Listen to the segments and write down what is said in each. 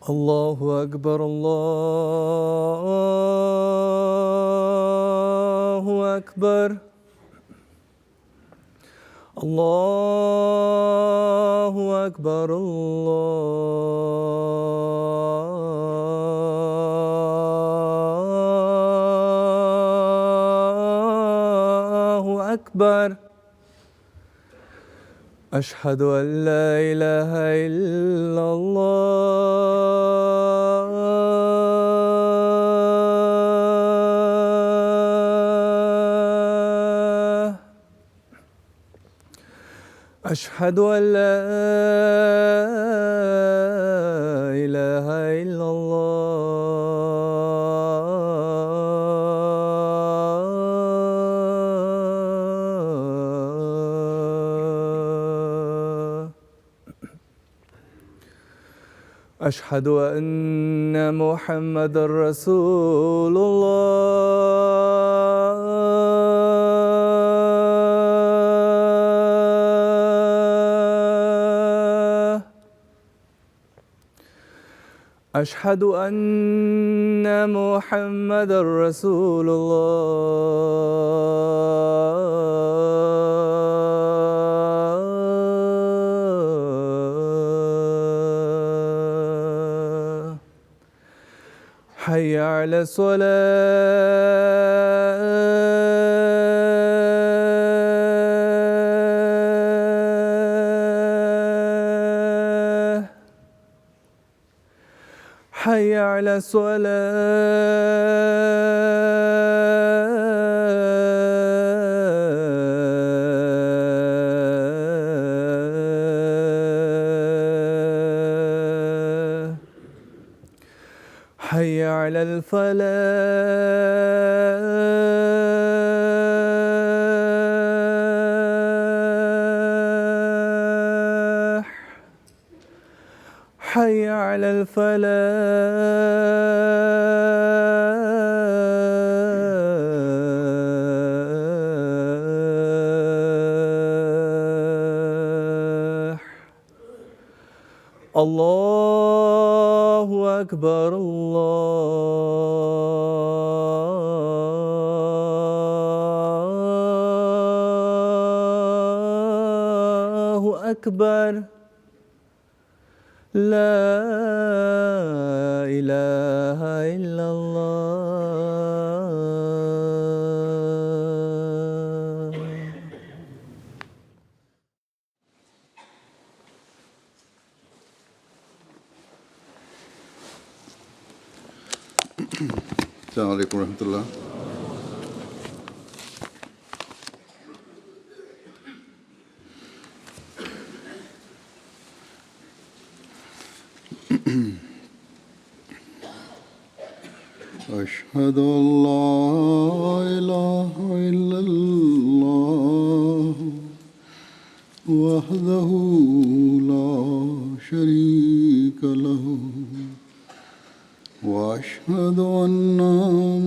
الله أكبر الله أكبر الله أكبر الله أكبر أشهد أن لا إله إلا الله أشهد أن لا إله إلا الله أشهد أن محمدًا رسول الله أشهد أن محمدًا رسول الله حي على الصلاة حي على الصلاة حي على الفلاح حي على الفلاح الله أكبر الله أكبر لا إله إلا الله السلام عليكم ورحمة الله. أشهد أن لا إله إلا الله وحده لا شريك له وأشهد أن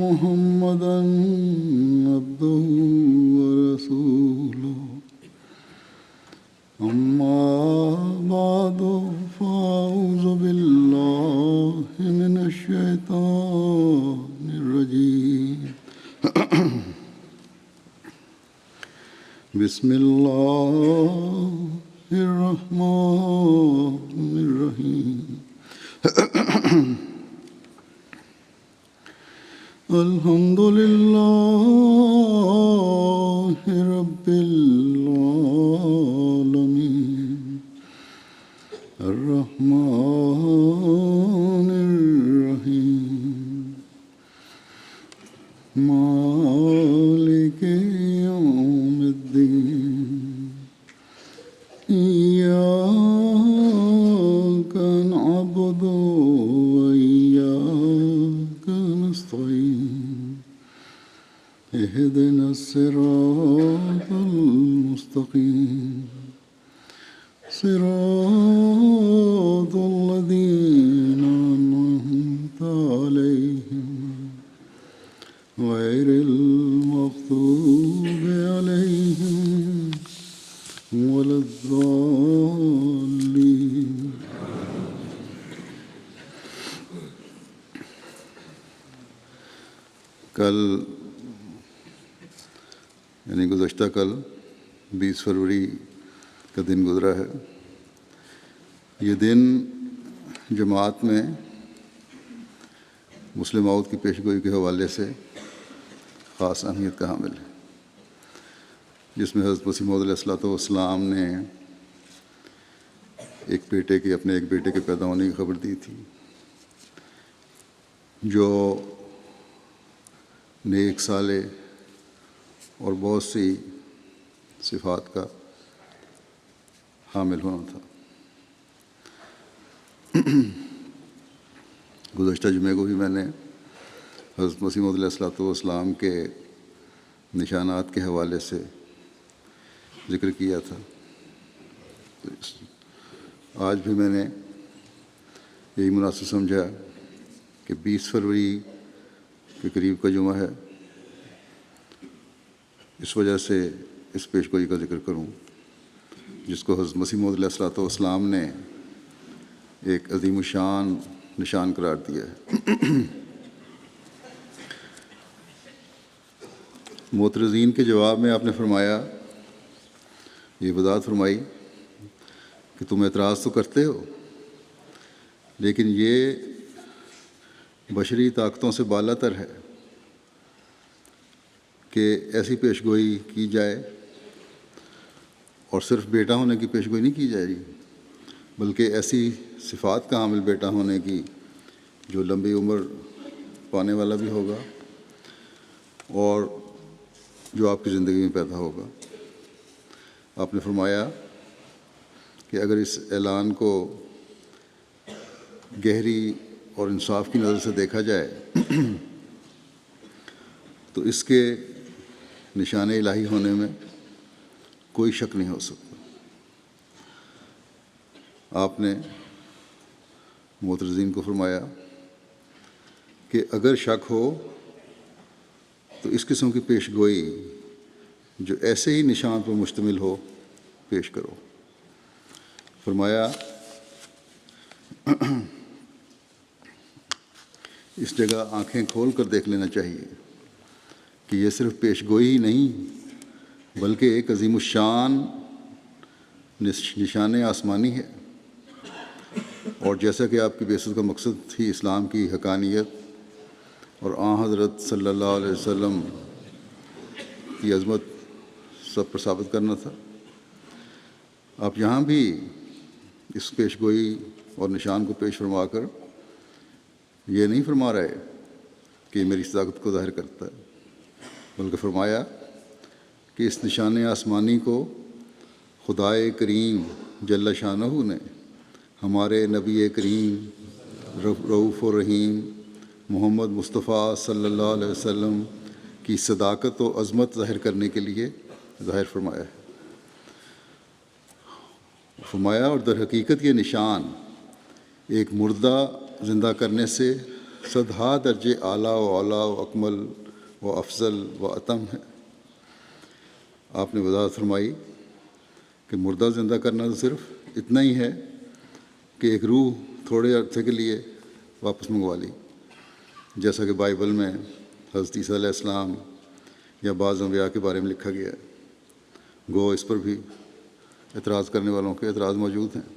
محمدًا عبده ورسوله أما بعد فأعوذ بالله من الشيطان الرجيم بسم الله الرحمن الرحيم الحمد لله رب العالمين الرحمن الرحيم مالك يوم الدين إياك نعبد وإياك نستعين اهدنا الصراط المستقيم صراط الذين أنعمت عليهم غير المغضوب المغضوب عليهم ولا الضالين. کل یعنی گزشتہ کل 20 فروری کا دن گزرا ہے. یہ دن جماعت میں مسلم موت کی پیشگوئی کے حوالے سے خاص اہمیت کا حامل ہے، جس میں حضرت مسیح موعود علیہ الصلوۃ والسلام نے اپنے ایک بیٹے کے پیدا ہونے کی خبر دی تھی، جو نیک صالح اور بہت سی صفات کا حامل ہونا تھا. گزشتہ جمعے کو بھی میں نے حضرت مسیح موعود علیہ الصلوۃ والسلام کے نشانات کے حوالے سے ذکر کیا تھا. آج بھی میں نے یہی مناسب سمجھا کہ 20 فروری کے قریب کا جمعہ ہے، اس وجہ سے اس پیشگوئی کا ذکر کروں جس کو حضرت مسیح موعود علیہ الصلوۃ والسلام نے ایک عظیم الشان نشان قرار دیا ہے. معترضین کے جواب میں آپ نے فرمایا، یہ وضاحت فرمائی کہ تم اعتراض تو کرتے ہو، لیکن یہ بشری طاقتوں سے بالا تر ہے کہ ایسی پیشگوئی کی جائے، اور صرف بیٹا ہونے کی پیشگوئی نہیں کی جائے گی، بلکہ ایسی صفات کا حامل بیٹا ہونے کی جو لمبی عمر پانے والا بھی ہوگا اور جو آپ کی زندگی میں پیدا ہوگا. آپ نے فرمایا کہ اگر اس اعلان کو گہری اور انصاف کی نظر سے دیکھا جائے تو اس کے نشان الہی ہونے میں کوئی شک نہیں ہو سکتا. آپ نے معترضین کو فرمایا کہ اگر شک ہو تو اس قسم کی پیشگوئی جو ایسے ہی نشان پر مشتمل ہو پیش کرو. فرمایا اس جگہ آنکھیں کھول کر دیکھ لینا چاہیے کہ یہ صرف پیشگوئی ہی نہیں بلکہ ایک عظیم الشان نشان آسمانی ہے، اور جیسا کہ آپ کی بعثت کا مقصد ہی اسلام کی حقانیت اور آن حضرت صلی اللہ علیہ وسلم کی عظمت سب پر ثابت کرنا تھا، آپ یہاں بھی اس پیشگوئی اور نشان کو پیش فرما کر یہ نہیں فرما رہے کہ یہ میری صداقت کو ظاہر کرتا ہے، بلکہ فرمایا کہ اس نشان آسمانی کو خدائے کریم جل شانہ نے ہمارے نبی کریم رؤوف الرحیم محمد مصطفیٰ صلی اللہ علیہ وسلم کی صداقت و عظمت ظاہر کرنے کے لیے ظاہر فرمایا ہے. فرمایا اور در حقیقت یہ نشان ایک مردہ زندہ کرنے سے صدہا درجے اعلیٰ و اعلیٰ و اکمل و افضل و اتم ہے. آپ نے وضاحت فرمائی کہ مردہ زندہ کرنا تو صرف اتنا ہی ہے کہ ایک روح تھوڑے عرصے کے لیے واپس منگوا لی، جیسا کہ بائبل میں حضرت عیسیٰ علیہ السلام یا بعض انبیاء کے بارے میں لکھا گیا ہے. گو اس پر بھی اعتراض کرنے والوں کے اعتراض موجود ہیں.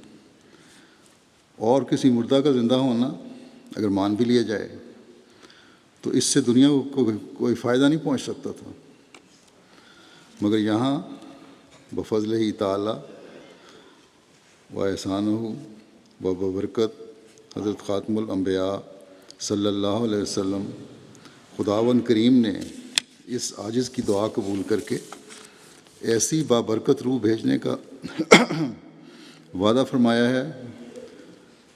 اور کسی مردہ کا زندہ ہونا اگر مان بھی لیا جائے تو اس سے دنیا کو کوئی فائدہ نہیں پہنچ سکتا تھا، مگر یہاں بفضل ہی تعالی و احسانہ و ببرکت حضرت خاتم الانبیاء صلی اللہ علیہ وسلم خداوند کریم نے اس عاجز کی دعا قبول کر کے ایسی بابرکت روح بھیجنے کا وعدہ فرمایا ہے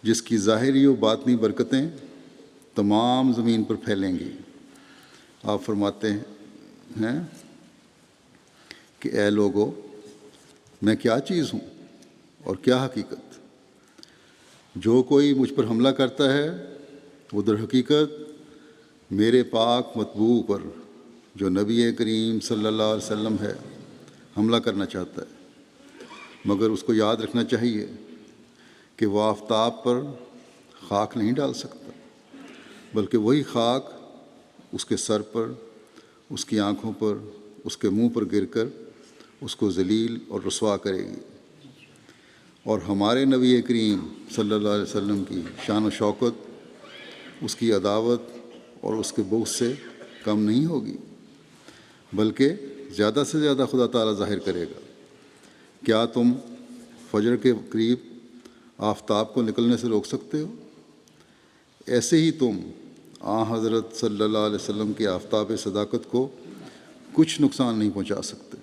جس کی ظاہری و باطنی برکتیں تمام زمین پر پھیلیں گی. آپ فرماتے ہیں کہ اے لوگو، میں کیا چیز ہوں اور کیا حقیقت؟ جو کوئی مجھ پر حملہ کرتا ہے وہ در حقیقت میرے پاک مطبوع پر جو نبی کریم صلی اللہ علیہ وسلم ہے حملہ کرنا چاہتا ہے، مگر اس کو یاد رکھنا چاہیے کہ وہ آفتاب پر خاک نہیں ڈال سکتا، بلکہ وہی خاک اس کے سر پر، اس کی آنکھوں پر، اس کے منہ پر گر کر اس کو ذلیل اور رسوا کرے گی۔ اور ہمارے نبی کریم صلی اللہ علیہ وسلم کی شان و شوکت اس کی عداوت اور اس کے بغض سے کم نہیں ہوگی، بلکہ زیادہ سے زیادہ خدا تعالیٰ ظاہر کرے گا۔ کیا تم فجر کے قریب آفتاب کو نکلنے سے روک سکتے ہو؟ ایسے ہی تم حضرت صلی اللہ علیہ وسلم کی آفتاب صداقت کو کچھ نقصان نہیں پہنچا سکتے۔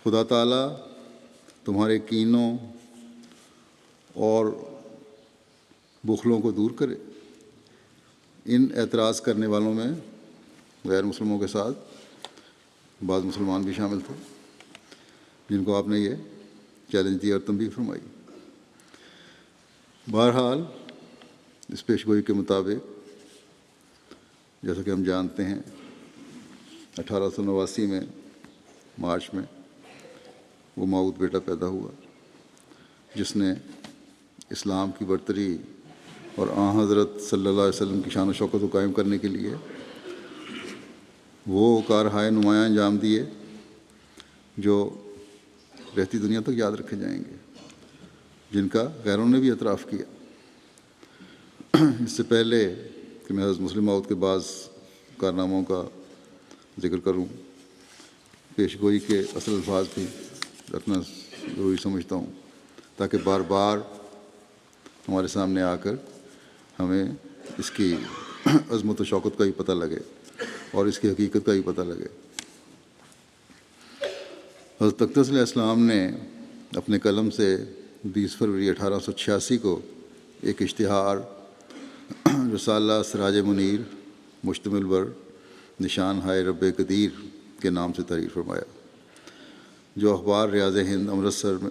خدا تعالیٰ تمہارے کینوں اور بخلوں کو دور کرے۔ ان اعتراض کرنے والوں میں غیر مسلموں کے ساتھ بعض مسلمان بھی شامل تھے، جن کو آپ نے یہ چیلنج دیا اور تنبیہ فرمائی۔ بہرحال اس پیش گوئی کے مطابق، جیسا کہ ہم جانتے ہیں، 1889 میں مارچ میں وہ موعود بیٹا پیدا ہوا، جس نے اسلام کی برتری اور حضرت صلی اللہ علیہ وسلم کی شان و شوکت کو قائم کرنے کے لیے وہ کارہائے نمایاں انجام دیے جو رہتی دنیا تک یاد رکھے جائیں گے، جن کا غیروں نے بھی اعتراف کیا۔ اس سے پہلے کہ میں حضرت مسلم موعود کے بعض کارناموں کا ذکر کروں، پیش گوئی کے اصل الفاظ بھی رکھنا ضروری سمجھتا ہوں، تاکہ بار بار ہمارے سامنے آ کر ہمیں اس کی عظمت و شوکت کا ہی پتہ لگے اور اس کی حقیقت کا ہی پتہ لگے۔ حضرت اقدس علیہ السلام نے اپنے قلم سے 20 فروری 1886 کو ایک اشتہار رسالہ سراج منیر مشتمل بر نشان ہائے رب قدیر کے نام سے تحریر فرمایا، جو اخبار ریاض ہند امرتسر میں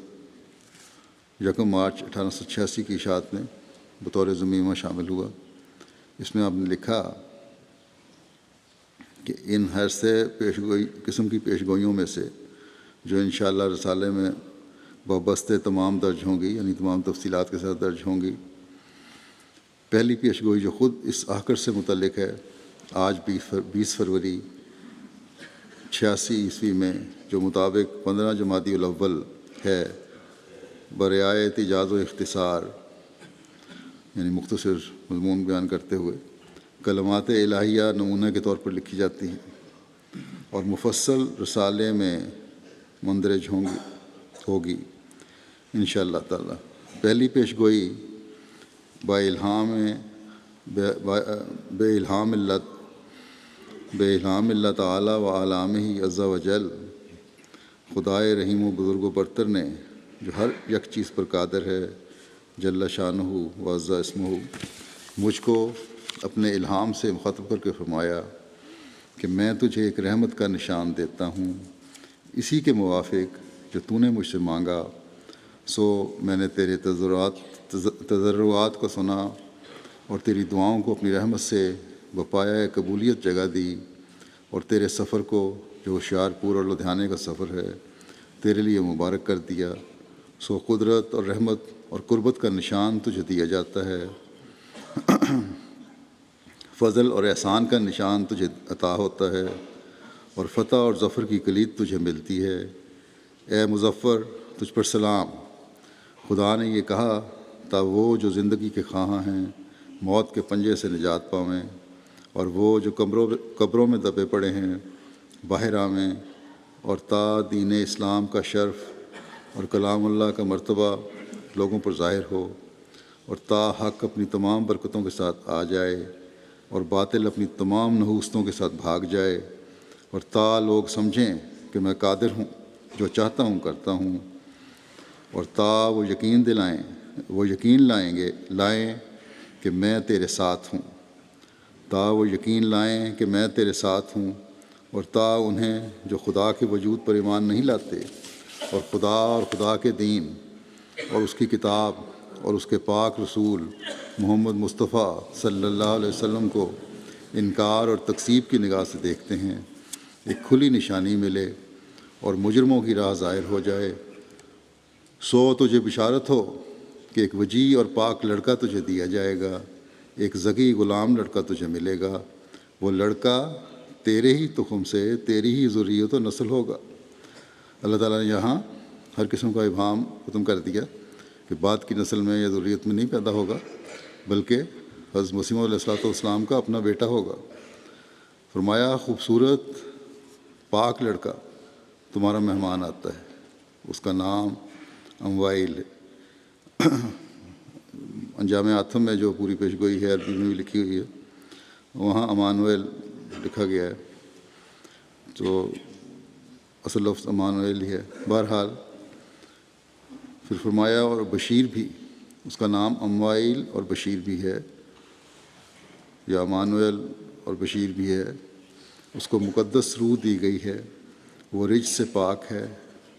1 مارچ 1886 کی اشاعت میں بطور ضمیمہ شامل ہوا۔ اس میں آپ نے لکھا کہ ان ہر سے قسم کی پیش گوئیوں میں سے جو انشاءاللہ رسالے میں وابستہ تمام درج ہوں گی، یعنی تمام تفصیلات کے ساتھ درج ہوں گی، پہلی پیش گوئی جو خود اس آخر سے متعلق ہے، آج 20 فروری 86 عیسوی میں، جو مطابق 15 جمادی الاول ہے، برعایت ایجاز و اختصار، یعنی مختصر مضمون بیان کرتے ہوئے کلمات الہیہ نمونہ کے طور پر لکھی جاتی ہیں اور مفصل رسالے میں مندرج ہوگی انشاءاللہ تعالی۔ پہلی پیش گوئی بے الہام اللہ تعالی و علامہ عز و جل، خدائے رحیم و بزرگ و برتر نے جو ہر یک چیز پر قادر ہے، جل شانہ و عز اسمہ، مجھ کو اپنے الہام سے مخاطب کر کے فرمایا کہ میں تجھے ایک رحمت کا نشان دیتا ہوں، اسی کے موافق جو تو نے مجھ سے مانگا، سو میں نے تیرے تضرعات کو سنا اور تیری دعاؤں کو اپنی رحمت سے بپایا قبولیت جگہ دی، اور تیرے سفر کو جو ہوشیار پور اور لدھیانے کا سفر ہے تیرے لیے مبارک کر دیا، سو قدرت اور رحمت اور قربت کا نشان تجھے دیا جاتا ہے، فضل اور احسان کا نشان تجھے عطا ہوتا ہے، اور فتح اور ظفر کی کلید تجھے ملتی ہے۔ اے مظفر، تجھ پر سلام۔ خدا نے یہ کہا تا وہ جو زندگی کے خواہاں ہیں موت کے پنجے سے نجات پاویں، اور وہ جو قبروں میں دبے پڑے ہیں باہر آویں، اور تا دین اسلام کا شرف اور کلام اللہ کا مرتبہ لوگوں پر ظاہر ہو، اور تا حق اپنی تمام برکتوں کے ساتھ آ جائے اور باطل اپنی تمام نحوستوں کے ساتھ بھاگ جائے، اور تا لوگ سمجھیں کہ میں قادر ہوں، جو چاہتا ہوں کرتا ہوں، اور تا وہ یقین لائیں کہ میں تیرے ساتھ ہوں، تا وہ یقین لائیں کہ میں تیرے ساتھ ہوں، اور تا انہیں جو خدا کے وجود پر ایمان نہیں لاتے اور خدا کے دین اور اس کی کتاب اور اس کے پاک رسول محمد مصطفیٰ صلی اللہ علیہ وسلم کو انکار اور تکذیب کی نگاہ سے دیکھتے ہیں، ایک کھلی نشانی ملے اور مجرموں کی راہ ظاہر ہو جائے۔ سو تجھے بشارت ہو کہ ایک وجیح اور پاک لڑکا تجھے دیا جائے گا، ایک ذکی غلام لڑکا تجھے ملے گا، وہ لڑکا تیرے ہی تخم سے، تیری ہی ذریت و نسل ہوگا۔ اللہ تعالیٰ نے یہاں ہر قسم کا ابہام ختم کر دیا کہ بعد کی نسل میں یا ذریت میں نہیں پیدا ہوگا، بلکہ حضرت مسیح علیہ والسلام کا اپنا بیٹا ہوگا۔ فرمایا خوبصورت پاک لڑکا تمہارا مہمان آتا ہے، اس کا نام اموائل ہے۔ انجام آتم میں جو پوری پیشگوئی ہے عربی میں بھی لکھی ہوئی ہے، وہاں امانویل لکھا گیا ہے، تو اصل لفظ امانویل ہی ہے۔ بہرحال پھر فرمایا اور بشیر بھی، اس کا نام اموائل اور بشیر بھی ہے، یا امانویل اور بشیر بھی ہے۔ اس کو مقدس روح دی گئی ہے، وہ رجس سے پاک ہے،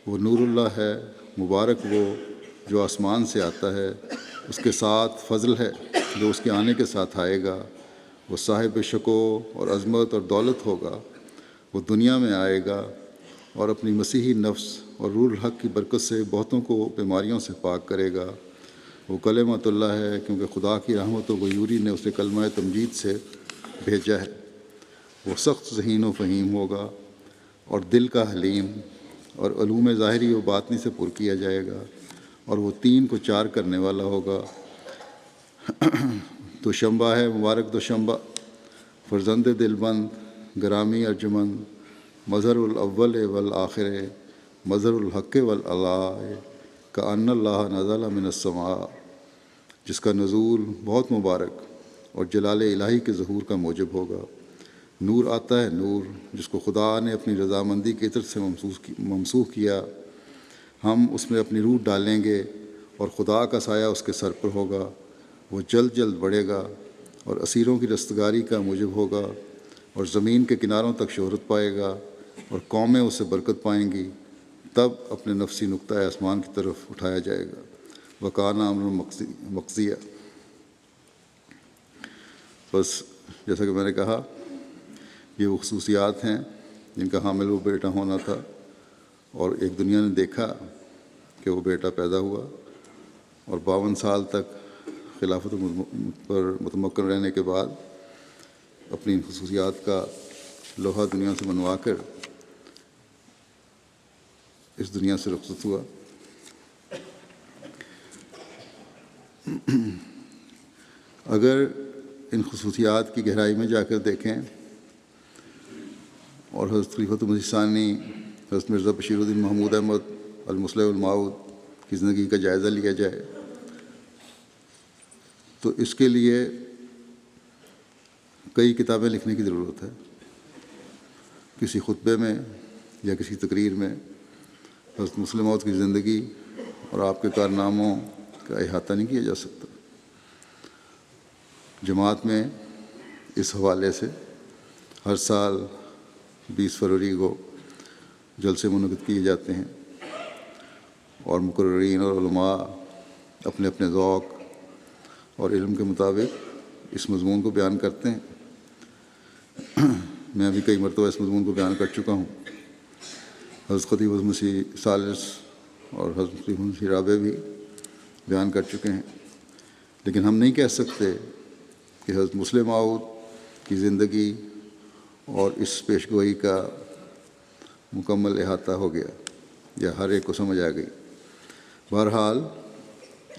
وہ نور اللہ ہے، مبارک وہ جو آسمان سے آتا ہے، اس کے ساتھ فضل ہے جو اس کے آنے کے ساتھ آئے گا۔ وہ صاحب شکو اور عظمت اور دولت ہوگا، وہ دنیا میں آئے گا اور اپنی مسیحی نفس اور روح الحق کی برکت سے بہتوں کو بیماریوں سے پاک کرے گا۔ وہ کلمۃ اللہ ہے، کیونکہ خدا کی رحمت و غیوری نے اسے کلمہ تمجید سے بھیجا ہے۔ وہ سخت ذہین و فہیم ہوگا اور دل کا حلیم، اور علوم ظاہری و باطنی سے پر کیا جائے گا، اور وہ 3 کو 4 کرنے والا ہوگا۔ دوشنبہ ہے، مبارک دوشنبہ، فرزند دل بند، گرامی ارجمند، مظہر الاول والآخر، مظہر الحق والعلاء، کأن اللہ نزل من السماء، جس کا نزول بہت مبارک اور جلال الہی کے ظہور کا موجب ہوگا۔ نور آتا ہے نور، جس کو خدا نے اپنی رضامندی کے عطر سے ممسوح کیا۔ ہم اس میں اپنی روح ڈالیں گے اور خدا کا سایہ اس کے سر پر ہوگا۔ وہ جلد جلد بڑھے گا اور اسیروں کی رستگاری کا موجب ہوگا، اور زمین کے کناروں تک شہرت پائے گا، اور قومیں اس سے برکت پائیں گی۔ تب اپنے نفسی نقطہ آسمان کی طرف اٹھایا جائے گا۔ وکان امر مقضیہ۔ بس جیسا کہ میں نے کہا، یہ وہ خصوصیات ہیں جن کا حامل وہ بیٹا ہونا تھا، اور ایک دنیا نے دیکھا کہ وہ بیٹا پیدا ہوا، اور 52 سال تک خلافت پر متمکن رہنے کے بعد اپنی ان خصوصیات کا لوہا دنیا سے منوا کر اس دنیا سے رخصت ہوا۔ اگر ان خصوصیات کی گہرائی میں جا کر دیکھیں اور حضرت خلیفۃ المسیح ثانی حضرت مرزا بشیر الدین محمود احمد المصلح الموعود کی زندگی کا جائزہ لیا جائے، تو اس کے لیے کئی کتابیں لکھنے کی ضرورت ہے۔ کسی خطبے میں یا کسی تقریر میں حضرت مسلم موعود کی زندگی اور آپ کے کارناموں کا احاطہ نہیں کیا جا سکتا۔ جماعت میں اس حوالے سے ہر سال 20 فروری کو جلسے منعقد کیے جاتے ہیں، اور مقررین اور علماء اپنے اپنے ذوق اور علم کے مطابق اس مضمون کو بیان کرتے ہیں۔ میں بھی کئی مرتبہ اس مضمون کو بیان کر چکا ہوں۔ حضرت خطیب مسیح ثالث اور حضرت خطیب مسیح رابع بھی بیان کر چکے ہیں، لیکن ہم نہیں کہہ سکتے کہ حضرت مسلم موعود کی زندگی اور اس پیشگوئی کا مکمل احاطہ ہو گیا یا ہر ایک کو سمجھ آ گئی۔ بہرحال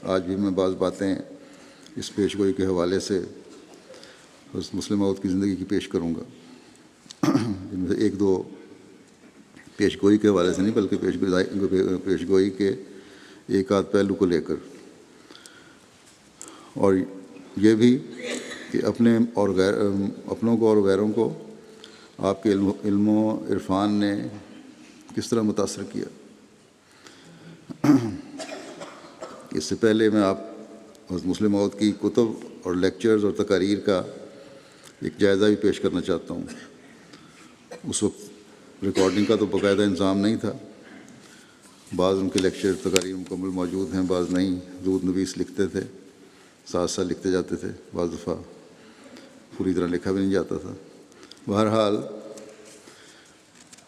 آج بھی میں بعض باتیں اس پیشگوئی کے حوالے سے حضرت مسلم موعود کی زندگی کی پیش کروں گا، جن میں سے 1-2 پیشگوئی کے حوالے سے نہیں، بلکہ پیشگوئی کے ایک آدھ پہلو کو لے کر، اور یہ بھی کہ اپنوں کو اور غیروں کو آپ کے علم و عرفان نے کس طرح متاثر کیا۔ اس سے پہلے میں آپ حضرت مسلم موعود کی کتب اور لیکچرز اور تقاریر کا ایک جائزہ بھی پیش کرنا چاہتا ہوں۔ اس وقت ریکارڈنگ کا تو باقاعدہ انتظام نہیں تھا، بعض ان کے لیکچر تقاریر مکمل موجود ہیں، بعض نہیں، زود نویس لکھتے تھے، ساتھ ساتھ لکھتے جاتے تھے، بعض دفعہ پوری طرح لکھا بھی نہیں جاتا تھا۔ بہرحال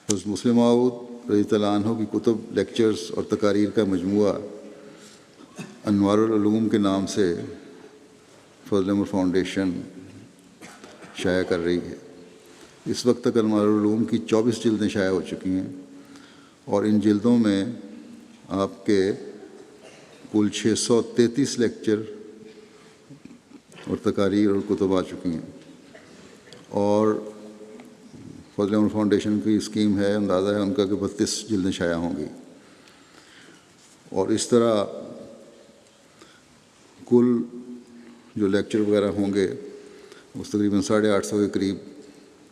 حضرت مسلم موعود رضی اللہ عنہ کی کتب، لیکچرز اور تقاریر کا مجموعہ انوار العلوم کے نام سے فضل عمر فاؤنڈیشن شائع کر رہی ہے۔ اس وقت تک انوار العلوم کی 24 جلدیں شائع ہو چکی ہیں، اور ان جلدوں میں آپ کے کل 633 لیکچر اور تقاریر اور کتب آ چکی ہیں، اور فضل عمر فاؤنڈیشن کی اسکیم ہے، اندازہ ہے ان کا کہ 32 جلدیں شائع ہوں گی، اور اس طرح کل جو لیکچر وغیرہ ہوں گے اس تقریباً 850 کے قریب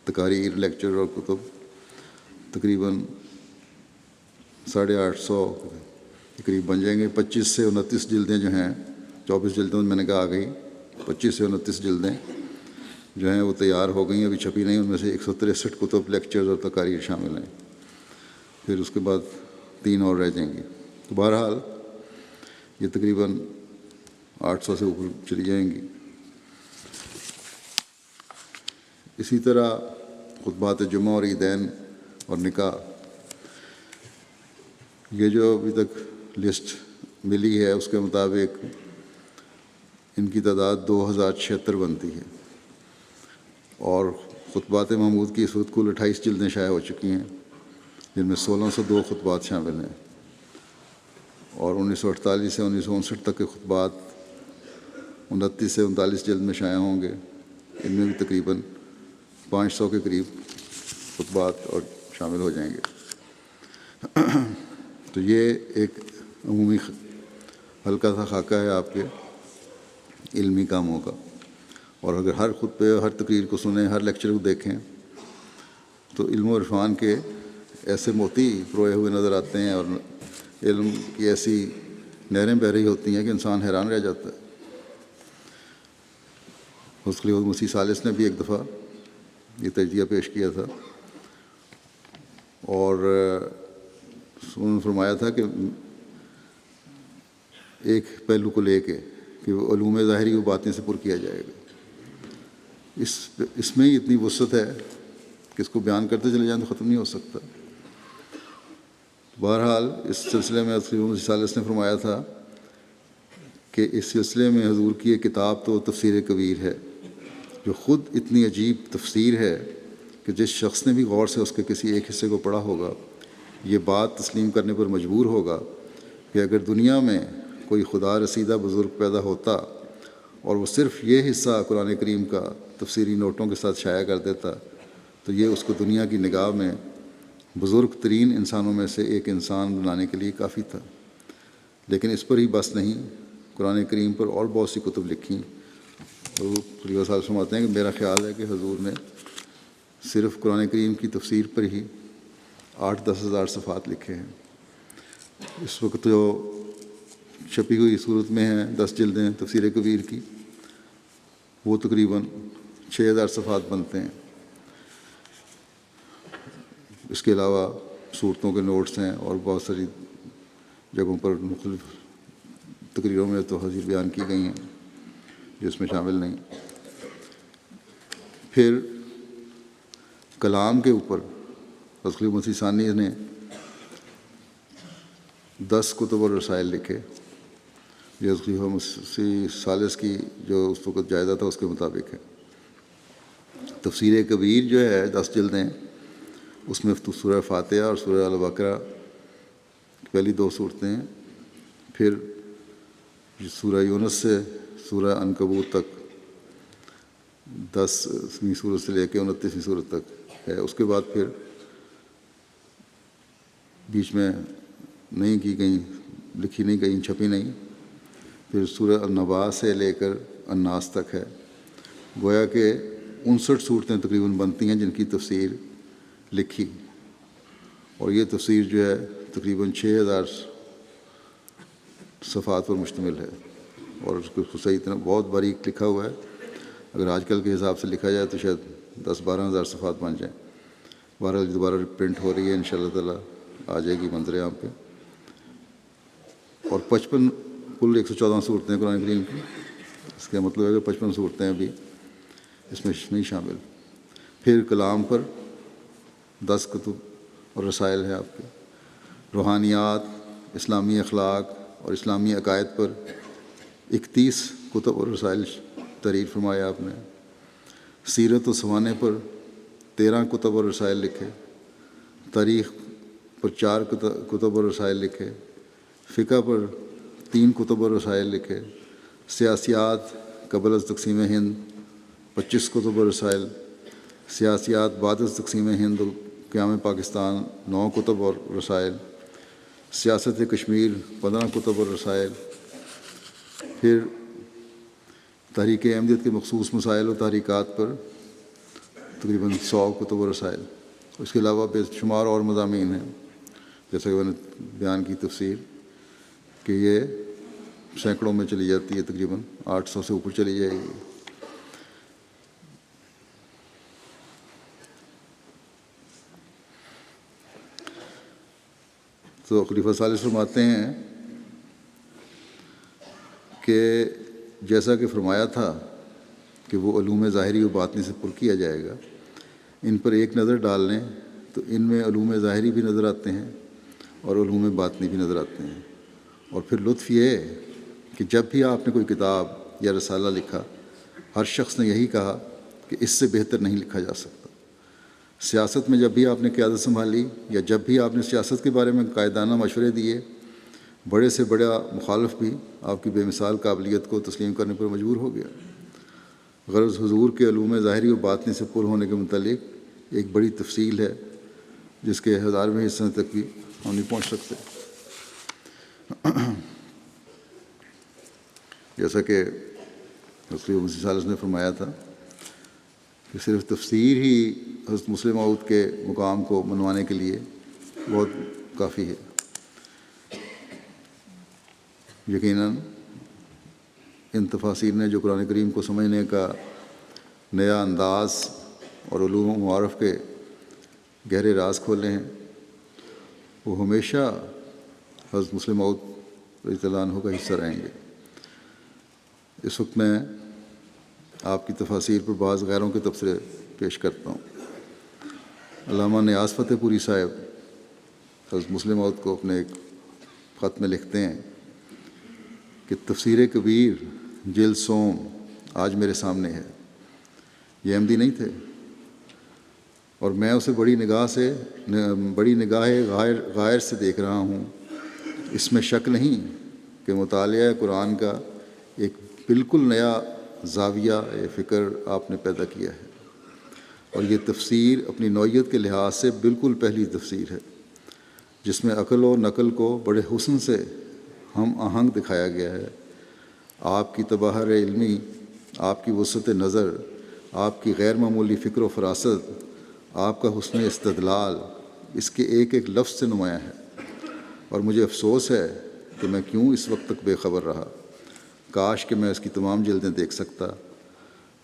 تقاریر، لیکچر اور کتب، تقریباً 850 کے قریب بن جائیں گے۔ 25 سے 29 جلدیں جو ہیں، 24 جلدوں میں نے کہا آ گئی، 25 سے 29 جلدیں جو ہیں وہ تیار ہو گئی ہیں، ابھی چھپی نہیں۔ ان میں سے 163 کتب، لیکچرز اور تقاریر شامل ہیں، پھر اس کے بعد 3 اور رہ جائیں گی۔ تو بہرحال یہ تقریباً 800 سے اوپر چلی جائیں گی۔ اسی طرح خطبات جمعہ اور عیدین اور نکاح، یہ جو ابھی تک لسٹ ملی ہے اس کے مطابق ان کی تعداد 2076 بنتی ہے، اور خطبات محمود کی اس وقت کل 28 جلدیں شائع ہو چکی ہیں، جن میں 1602 خطبات شامل ہیں، اور 1948 سے 1959 تک کے خطبات 29 سے 39 جلد میں شائع ہوں گے۔ ان میں بھی تقریباً 500 کے قریب خطبات اور شامل ہو جائیں گے۔ تو یہ ایک عمومی ہلکا سا خاکہ ہے آپ کے علمی کاموں کا، اور اگر ہر خطبے، ہر تقریر کو سنیں، ہر لیکچر کو دیکھیں تو علم و عرفان کے ایسے موتی پروئے ہوئے نظر آتے ہیں، اور علم کی ایسی نہریں بہہ رہی ہوتی ہیں کہ انسان حیران رہ جاتا ہے۔ حضرت خلیفہ مسیح ثالث نے بھی ایک دفعہ یہ تجزیہ پیش کیا تھا، اور انہوں نے فرمایا تھا کہ ایک پہلو کو لے کے کہ وہ علوم ظاہری و باطن سے پر کیا جائے گا، اس میں ہی اتنی وسعت ہے کہ اس کو بیان کرتے چلے جائیں تو ختم نہیں ہو سکتا۔ بہرحال اس سلسلے میں حضرت خلیفہ مسیح ثالث نے فرمایا تھا کہ اس سلسلے میں حضور کی ایک کتاب تو تفسیر کبیر ہے، جو خود اتنی عجیب تفسیر ہے کہ جس شخص نے بھی غور سے اس کے کسی ایک حصے کو پڑھا ہوگا یہ بات تسلیم کرنے پر مجبور ہوگا کہ اگر دنیا میں کوئی خدا رسیدہ بزرگ پیدا ہوتا اور وہ صرف یہ حصہ قرآن کریم کا تفسیری نوٹوں کے ساتھ شائع کر دیتا تو یہ اس کو دنیا کی نگاہ میں بزرگ ترین انسانوں میں سے ایک انسان بنانے کے لیے کافی تھا۔ لیکن اس پر ہی بس نہیں، قرآن کریم پر اور بہت سی کتب لکھیں۔ حضور خلیفہ صاحب فرماتے ہیں کہ میرا خیال ہے کہ حضور نے صرف قرآن کریم کی تفسیر پر ہی 8-10 ہزار صفحات لکھے ہیں۔ اس وقت جو چھپی ہوئی صورت میں ہیں 10 جلدیں تفسیر کبیر کی، وہ تقریباً 6000 صفحات بنتے ہیں۔ اس کے علاوہ صورتوں کے نوٹس ہیں، اور بہت ساری جگہوں پر مختلف تقریروں میں تو حدیث بیان کی گئی ہیں جو اس میں شامل نہیں۔ پھر کلام کے اوپر حضرت خلیفہ مسیح ثانی نے 10 کتب اور رسائل لکھے، جو حضرت خلیفہ مسیح ثالث کی جو اس وقت جائزہ تھا اس کے مطابق ہے۔ تفسیر کبیر جو ہے 10 جلدیں، اس میں سورہ فاتحہ اور سورہ البقرہ پہلی 2 صورتیں ہیں، پھر سورہ یونس سے سورہ عنکبوت تک 10ویں صورت سے لے کے 29ویں صورت تک ہے۔ اس کے بعد پھر بیچ میں نہیں کی گئیں، لکھی نہیں گئیں، چھپی نہیں، پھر سورہ النبا سے لے کر الناس تک ہے۔ گویا کہ 59 صورتیں تقریباً بنتی ہیں جن کی تفسیر لکھی، اور یہ تفسیر جو ہے تقریباً 6000 صفحات پر مشتمل ہے، اور اس کو صحیح طرح بہت باریک لکھا ہوا ہے۔ اگر آج کل کے حساب سے لکھا جائے تو شاید 10-12 ہزار صفحات بن جائیں۔ بہرحال دوبارہ پرنٹ ہو رہی ہے، انشاءاللہ تعالیٰ آ جائے گی منظر عام پہ۔ اور 55 کل 114 صورتیں قرآن کریم کی، اس کا مطلب ہے کہ 55 صورتیں ابھی اس میں نہیں شامل. پھر کلام پر 10 کتب اور رسائل ہیں آپ کے. روحانیات، اسلامی اخلاق اور اسلامی عقائد پر 31 کتب اور رسائل تحریر فرمایا آپ نے. سیرت و سوانح پر 13 کتب اور رسائل لکھے. تاریخ پر 4 کتب اور رسائل لکھے. فقہ پر 3 کتب اور رسائل لکھے. سیاسیات قبل از تقسیم ہند 25 کتب اور رسائل. سیاسیات بعد از تقسیم ہند قیام پاکستان 9 کتب اور رسائل. سیاست کشمیر 15 کتب اور رسائل. پھر تحریک احمدیت کے مخصوص مسائل و تحریکات پر تقریباً 100 کتب و رسائل. اس کے علاوہ بے شمار اور مضامین ہیں، جیسا کہ میں نے بیان کی تفسیر کہ یہ سینکڑوں میں چلی جاتی ہے، تقریباً 800 سے اوپر چلی جائے گی. تو خلیفہ ثالث فرماتے ہیں کہ جیسا کہ فرمایا تھا کہ وہ علوم ظاہری و باطنی سے پر کیا جائے گا، ان پر ایک نظر ڈال لیں تو ان میں علوم ظاہری بھی نظر آتے ہیں اور علوم باطنی بھی نظر آتے ہیں. اور پھر لطف یہ ہے کہ جب بھی آپ نے کوئی کتاب یا رسالہ لکھا، ہر شخص نے یہی کہا کہ اس سے بہتر نہیں لکھا جا سکتا. سیاست میں جب بھی آپ نے قیادت سنبھالی یا جب بھی آپ نے سیاست کے بارے میں قائدانہ مشورے دیے، بڑے سے بڑا مخالف بھی آپ کی بے مثال قابلیت کو تسلیم کرنے پر مجبور ہو گیا. غرض حضور کے علوم ظاہری و باطنی سے پر ہونے کے متعلق ایک بڑی تفصیل ہے جس کے 1000ویں حصے تک بھی ہم نہیں پہنچ سکتے. جیسا کہ رسول مسیح ثالث نے فرمایا تھا کہ صرف تفسیر ہی حضرت مسلم موعود کے مقام کو منوانے کے لیے بہت کافی ہے. یقیناً ان تفاسیر نے جو قرآن کریم کو سمجھنے کا نیا انداز اور علوم و معارف کے گہرے راز کھولے ہیں، وہ ہمیشہ حضرت مسلم موعود رضی اللہ عنہ کا حصہ رہیں گے. اس وقت میں آپ کی تفاسیر پر بعض غیروں کے تبصرے پیش کرتا ہوں. علامہ نیاز فتح پوری صاحب حضرت مسلم موعود کو اپنے ایک خط میں لکھتے ہیں کہ تفسیر کبیر جلد سوم آج میرے سامنے ہے. یہ احمدی نہیں تھے اور میں اسے بڑی نگاہ غائر سے دیکھ رہا ہوں. اس میں شک نہیں کہ مطالعہ قرآن کا ایک بالکل نیا زاویہ فکر آپ نے پیدا کیا ہے، اور یہ تفسیر اپنی نوعیت کے لحاظ سے بالکل پہلی تفسیر ہے جس میں عقل و نقل کو بڑے حسن سے ہم آہنگ دکھایا گیا ہے. آپ کی تباہر علمی، آپ کی وسعت نظر، آپ کی غیر معمولی فکر و فراست، آپ کا حسن استدلال اس کے ایک ایک لفظ سے نمایاں ہے. اور مجھے افسوس ہے کہ میں کیوں اس وقت تک بے خبر رہا. کاش کہ میں اس کی تمام جلدیں دیکھ سکتا.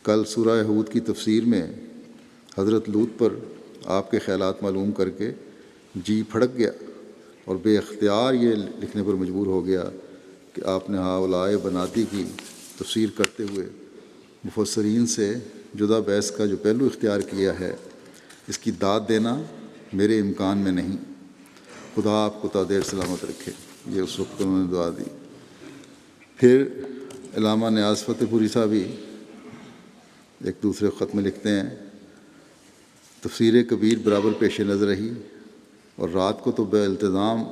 کل سورہ ہود کی تفسیر میں حضرت لوط پر آپ کے خیالات معلوم کر کے جی پھڑک گیا اور بے اختیار یہ لکھنے پر مجبور ہو گیا کہ آپ نے ہاؤلائے بناتی کی تفسیر کرتے ہوئے مفسرین سے جدا بحث کا جو پہلو اختیار کیا ہے، اس کی داد دینا میرے امکان میں نہیں. خدا آپ کو تا دیر سلامت رکھے. یہ اس وقت انہوں نے دعا دی. پھر علامہ نیاز فتح پوری صاحب بھی ایک دوسرے خط میں لکھتے ہیں تفسیر کبیر برابر پیش نظر رہی اور رات کو تو بالالتزام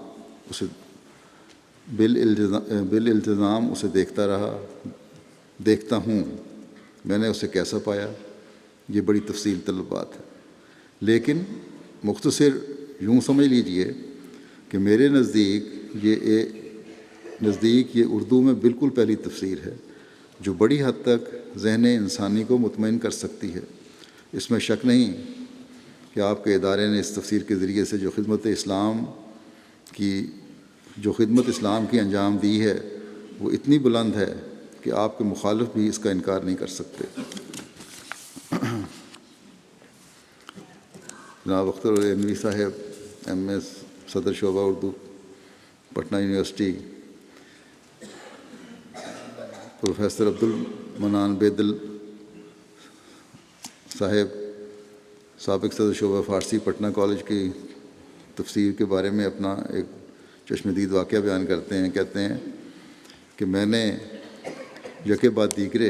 اسے دیکھتا ہوں. میں نے اسے کیسا پایا؟ یہ بڑی تفصیل طلب بات ہے، لیکن مختصر یوں سمجھ لیجئے کہ میرے نزدیک یہ اردو میں بالکل پہلی تفسیر ہے جو بڑی حد تک ذہن انسانی کو مطمئن کر سکتی ہے. اس میں شک نہیں کہ آپ کے ادارے نے اس تفسیر کے ذریعے سے جو خدمت اسلام کی انجام دی ہے وہ اتنی بلند ہے کہ آپ کے مخالف بھی اس کا انکار نہیں کر سکتے. جناب اختر انوری صاحب MS صدر شعبہ اردو پٹنہ یونیورسٹی، پروفیسر عبد المنان بیدل صاحب سابق صدر شعبہ فارسی پٹنہ کالج کی تفسیر کے بارے میں اپنا ایک چشمدید واقعہ بیان کرتے ہیں. کہتے ہیں کہ میں نے یکے بعد دیگرے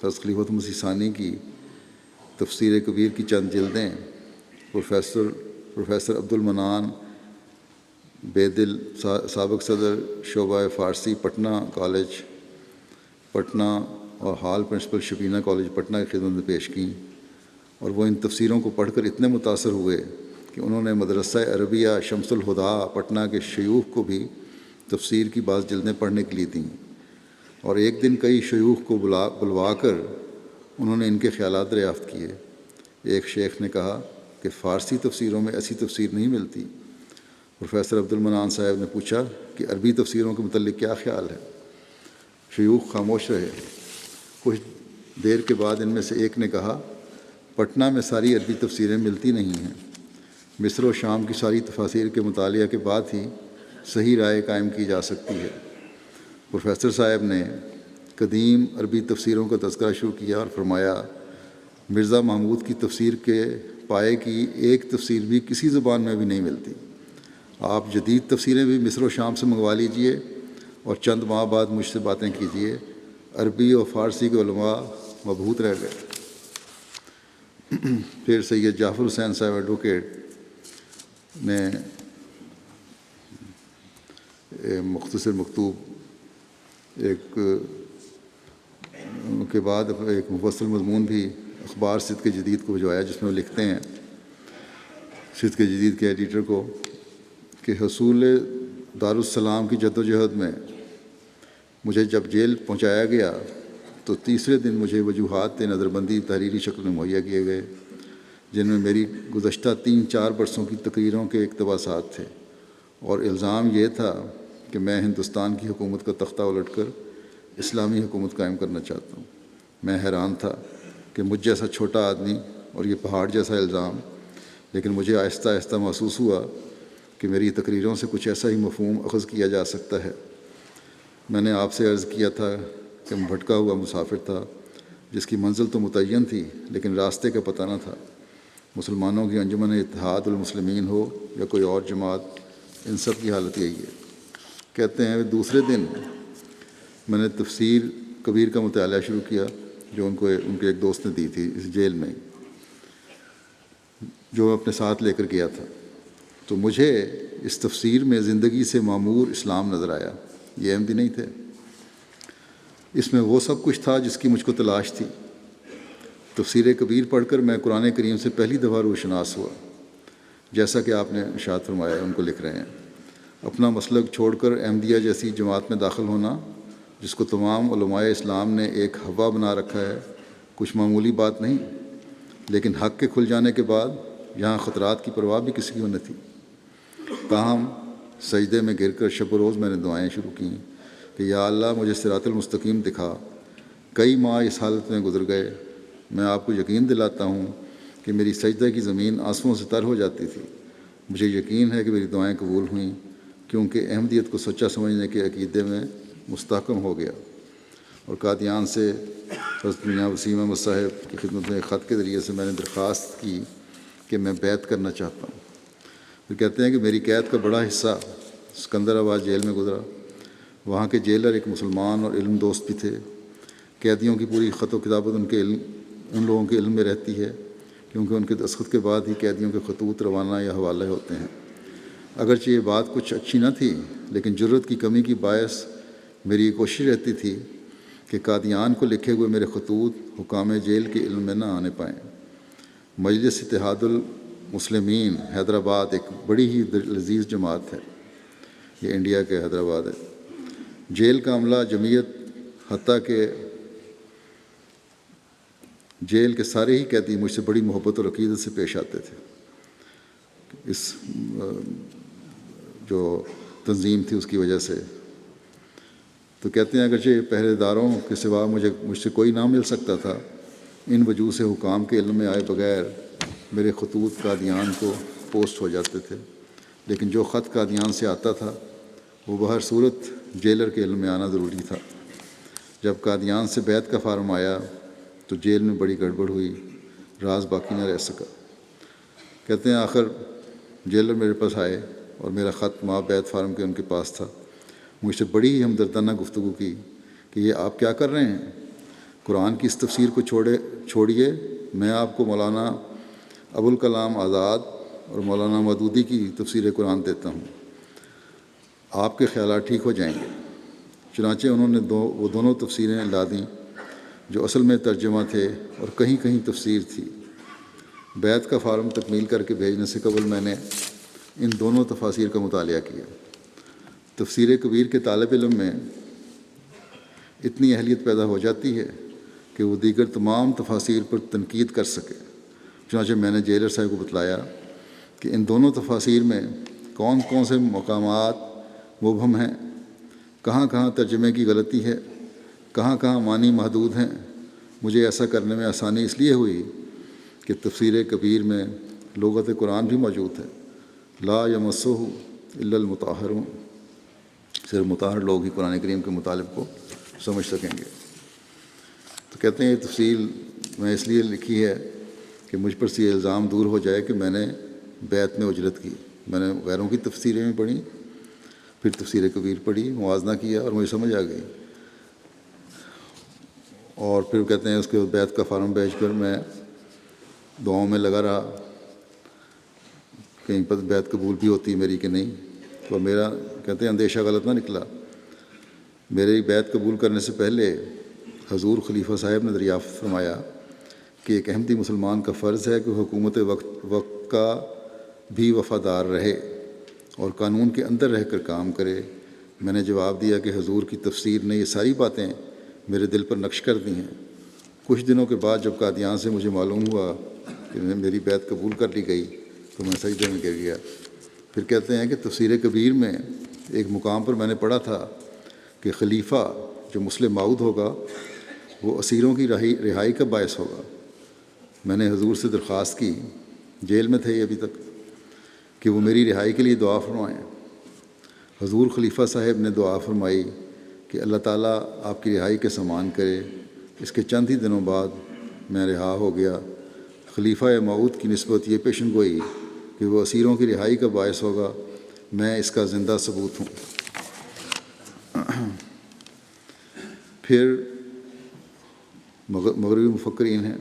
حضرت خلیفۃ مسیح ثانی کی تفسیر کبیر کی چند جلدیں پروفیسر عبدالمنان بیدل سابق صدر شعبہ فارسی پٹنہ کالج پٹنہ اور حال پرنسپل شبینہ کالج پٹنہ کی خدمت میں پیش کیں، اور وہ ان تفسیروں کو پڑھ کر اتنے متاثر ہوئے کہ انہوں نے مدرسہ عربیہ شمس الہدا پٹنہ کے شیوخ کو بھی تفسیر کی بعض جلدیں پڑھنے کے لیے دیں، اور ایک دن کئی شیوخ کو بلوا کر انہوں نے ان کے خیالات دریافت کیے. ایک شیخ نے کہا کہ فارسی تفسیروں میں ایسی تفسیر نہیں ملتی. پروفیسر عبدالمنان صاحب نے پوچھا کہ عربی تفسیروں کے متعلق کیا خیال ہے؟ شیوخ خاموش رہے. کچھ دیر کے بعد ان میں سے ایک نے کہا، پٹنہ میں ساری عربی تفسیریں ملتی نہیں ہیں. مصر و شام کی ساری تفاسیر کے مطالعہ کے بعد ہی صحیح رائے قائم کی جا سکتی ہے. پروفیسر صاحب نے قدیم عربی تفسیروں کا تذکرہ شروع کیا اور فرمایا، مرزا محمود کی تفسیر کے پائے کی ایک تفسیر بھی کسی زبان میں بھی نہیں ملتی. آپ جدید تفسیریں بھی مصر و شام سے منگوا لیجئے اور چند ماہ بعد مجھ سے باتیں کیجئے. عربی اور فارسی کے علماء مبہوت رہ گئے. پھر سید جعفر حسین صاحب ایڈوکیٹ نے مختصر مکتوب ایک کے بعد ایک مفصل مضمون بھی اخبار صدق جدید کو بھجوایا، جس میں وہ لکھتے ہیں صدق جدید کے ایڈیٹر کو کہ حصول دارالسلام کی جد و جہد میں مجھے جب جیل پہنچایا گیا تو تیسرے دن مجھے وجوہات نظر بندی تحریری شکل میں مہیا کیے گئے، جن میں میری گزشتہ 3-4 برسوں کی تقریروں کے اقتباسات تھے، اور الزام یہ تھا کہ میں ہندوستان کی حکومت کا تختہ الٹ کر اسلامی حکومت قائم کرنا چاہتا ہوں. میں حیران تھا کہ مجھ جیسا چھوٹا آدمی اور یہ پہاڑ جیسا الزام، لیکن مجھے آہستہ آہستہ محسوس ہوا کہ میری تقریروں سے کچھ ایسا ہی مفہوم اخذ کیا جا سکتا ہے. میں نے آپ سے عرض کیا تھا کہ میں بھٹکا ہوا مسافر تھا جس کی منزل تو متعین تھی لیکن راستے کا پتہ نہ تھا. مسلمانوں کی انجمن اتحاد المسلمین ہو یا کوئی اور جماعت، ان سب کی حالت یہی ہے. کہتے ہیں دوسرے دن میں نے تفسیر کبیر کا مطالعہ شروع کیا جو ان کے ایک دوست نے دی تھی اس جیل میں، جو میں اپنے ساتھ لے کر گیا تھا. تو مجھے اس تفسیر میں زندگی سے معمور اسلام نظر آیا. یہ احمدی نہیں تھے، اس میں وہ سب کچھ تھا جس کی مجھ کو تلاش تھی. تفسیر کبیر پڑھ کر میں قرآن کریم سے پہلی دفعہ روشناس ہوا، جیسا کہ آپ نے ارشاد فرمایا. ان کو لکھ رہے ہیں، اپنا مسلک چھوڑ کر احمدیہ جیسی جماعت میں داخل ہونا جس کو تمام علماء اسلام نے ایک ہوا بنا رکھا ہے، کچھ معمولی بات نہیں. لیکن حق کے کھل جانے کے بعد یہاں خطرات کی پرواہ بھی کسی کو نہ تھی. تاہم سجدے میں گر کر شب و روز میں نے دعائیں شروع کیں کہ یا اللہ مجھے صراط المستقیم دکھا. کئی ماہ اس حالت میں گزر گئے. میں آپ کو یقین دلاتا ہوں کہ میری سجدہ کی زمین آنسوؤں سے تر ہو جاتی تھی. مجھے یقین ہے کہ میری دعائیں قبول ہوئیں کیونکہ احمدیت کو سچا سمجھنے کے عقیدے میں مستحکم ہو گیا. اور قادیان سے حضرت میاں وسیم احمد صاحب کی خدمت میں ایک خط کے ذریعے سے میں نے درخواست کی کہ میں بیعت کرنا چاہتا ہوں. پھر کہتے ہیں کہ میری قید کا بڑا حصہ سکندر آباد جیل میں گزرا. وہاں کے جیلر ایک مسلمان اور علم دوست بھی تھے. قیدیوں کی پوری خط و کتابت ان لوگوں کے علم میں رہتی ہے کیونکہ ان کے دستخط کے بعد ہی قیدیوں کے خطوط روانہ یا حوالے ہوتے ہیں. اگرچہ یہ بات کچھ اچھی نہ تھی لیکن جرت کی کمی کی باعث میری یہ کوشش رہتی تھی کہ قادیان کو لکھے ہوئے میرے خطوط حکام جیل کے علم میں نہ آنے پائیں. مجلس اتحاد المسلمین حیدرآباد ایک بڑی ہی لذیذ جماعت ہے. یہ انڈیا کے حیدرآباد ہے. جیل کا عملہ جمعیت حتیٰ کہ جیل کے سارے ہی قیدی مجھ سے بڑی محبت اور عقیدت سے پیش آتے تھے. اس جو تنظیم تھی اس کی وجہ سے. تو کہتے ہیں اگرچہ پہرے داروں کے سوا مجھ سے کوئی نہ مل سکتا تھا، ان وجوہ سے حکام کے علم میں آئے بغیر میرے خطوط قادیان کو پوسٹ ہو جاتے تھے. لیکن جو خط قادیان سے آتا تھا وہ بہر صورت جیلر کے علم میں آنا ضروری تھا. جب قادیان سے بیعت کا فارم آیا تو جیل میں بڑی گڑبڑ ہوئی. راز باقی نہ رہ سکا۔ کہتے ہیں آخر جیلر میرے پاس آئے اور میرا خط ماں بیت فارم کے ان کے پاس تھا۔ مجھ سے بڑی ہی ہمدردانہ گفتگو کی کہ یہ آپ کیا کر رہے ہیں، قرآن کی اس تفسیر کو چھوڑیے، میں آپ کو مولانا ابوالکلام آزاد اور مولانا مودودی کی تفسیر قرآن دیتا ہوں، آپ کے خیالات ٹھیک ہو جائیں گے۔ چنانچہ انہوں نے وہ دونوں تفسیریں لا دیں جو اصل میں ترجمہ تھے اور کہیں کہیں تفسیر تھی۔ بیت کا فارم تکمیل کر کے بھیجنے سے قبل میں نے ان دونوں تفاسیر کا مطالعہ کیا۔ تفسیر کبیر کے طالب علم میں اتنی اہلیت پیدا ہو جاتی ہے کہ وہ دیگر تمام تفاسیر پر تنقید کر سکے۔ چنانچہ میں نے جیلر صاحب کو بتلایا کہ ان دونوں تفاسیر میں کون کون سے مقامات مبہم ہیں، کہاں کہاں ترجمے کی غلطی ہے، کہاں کہاں معنی محدود ہیں۔ مجھے ایسا کرنے میں آسانی اس لیے ہوئی کہ تفسیر کبیر میں لغت قرآن بھی موجود ہے، لا یمسہ الا المطہرون، صرف مطہر لوگ ہی قرآن کریم کے مطالب کو سمجھ سکیں گے۔ تو کہتے ہیں یہ تفصیل میں اس لیے لکھی ہے کہ مجھ پر سے یہ الزام دور ہو جائے کہ میں نے بیت میں اجرت کی۔ میں نے غیروں کی تفسیریں بھی پڑھی، پھر تفسیر کبیر پڑھی، موازنہ کیا اور مجھے سمجھ آ گئی۔ اور پھر کہتے ہیں اس کے بیت کا فارم بھیج کر میں دعاؤں میں لگا رہا، کہیں پر بیت قبول بھی ہوتی میری کہ نہیں۔ تو میرا کہتے ہیں اندیشہ غلط نہ نکلا۔ میری بیت قبول کرنے سے پہلے حضور خلیفہ صاحب نے دریافت فرمایا کہ ایک احمدی مسلمان کا فرض ہے کہ حکومت وقت کا بھی وفادار رہے اور قانون کے اندر رہ کر کام کرے۔ میں نے جواب دیا کہ حضور کی تفسیر نے یہ ساری باتیں میرے دل پر نقش کر دی ہیں۔ کچھ دنوں کے بعد جب قادیان سے مجھے معلوم ہوا کہ میری بیت قبول کر لی گئی تو میں سجدے میں گر گیا۔ پھر کہتے ہیں کہ تفسیر کبیر میں ایک مقام پر میں نے پڑھا تھا کہ خلیفہ جو مسلم معود ہوگا وہ اسیروں کی رہائی کا باعث ہوگا۔ میں نے حضور سے درخواست کی، جیل میں تھے ابھی تک، کہ وہ میری رہائی کے لیے دعا فرمائیں۔ حضور خلیفہ صاحب نے دعا فرمائی کہ اللہ تعالیٰ آپ کی رہائی کے سامان کرے۔ اس کے چند ہی دنوں بعد میں رہا ہو گیا۔ خلیفہ معود کی نسبت یہ پیشن گوئی کہ وہ اسیروں کی رہائی کا باعث ہوگا، میں اس کا زندہ ثبوت ہوں۔ پھر مغربی مفکرین ہیں،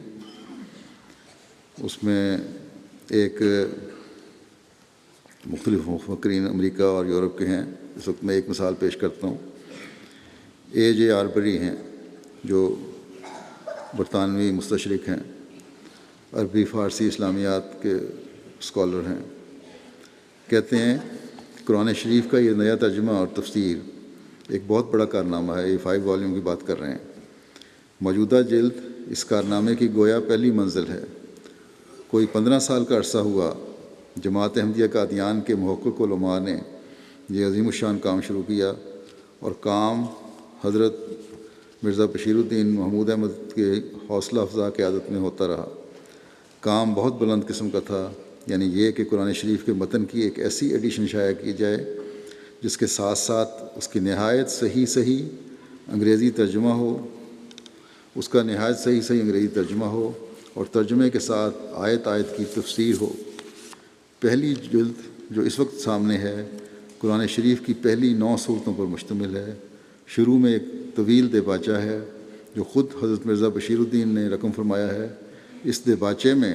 اس میں ایک مختلف مفکرین امریکہ اور یورپ کے ہیں۔ اس وقت میں ایک مثال پیش کرتا ہوں۔ A.J. آربری ہیں جو برطانوی مستشرق ہیں، عربی فارسی اسلامیات کے اسکالر ہیں۔ کہتے ہیں قرآن شریف کا یہ نیا ترجمہ اور تفسیر ایک بہت بڑا کارنامہ ہے۔ یہ 5 والیوم کی بات کر رہے ہیں۔ موجودہ جلد اس کارنامے کی گویا پہلی منزل ہے۔ کوئی 15 سال کا عرصہ ہوا جماعت احمدیہ قادیان کے محقق علماء نے یہ عظیم الشان کام شروع کیا، اور کام حضرت مرزا بشیر الدین محمود احمد کے حوصلہ افزا قیادت میں ہوتا رہا۔ کام بہت بلند قسم کا تھا، یعنی یہ کہ قرآن شریف کے متن کی ایک ایسی ایڈیشن شائع کی جائے جس کے ساتھ ساتھ اس کی نہایت صحیح انگریزی ترجمہ ہو، اس کا نہایت صحیح انگریزی ترجمہ ہو اور ترجمے کے ساتھ آیت آیت کی تفسیر ہو۔ پہلی جلد جو اس وقت سامنے ہے قرآن شریف کی پہلی 9 صورتوں پر مشتمل ہے۔ شروع میں ایک طویل دیباچہ ہے جو خود حضرت مرزا بشیر الدین نے رقم فرمایا ہے۔ اس دیباچے میں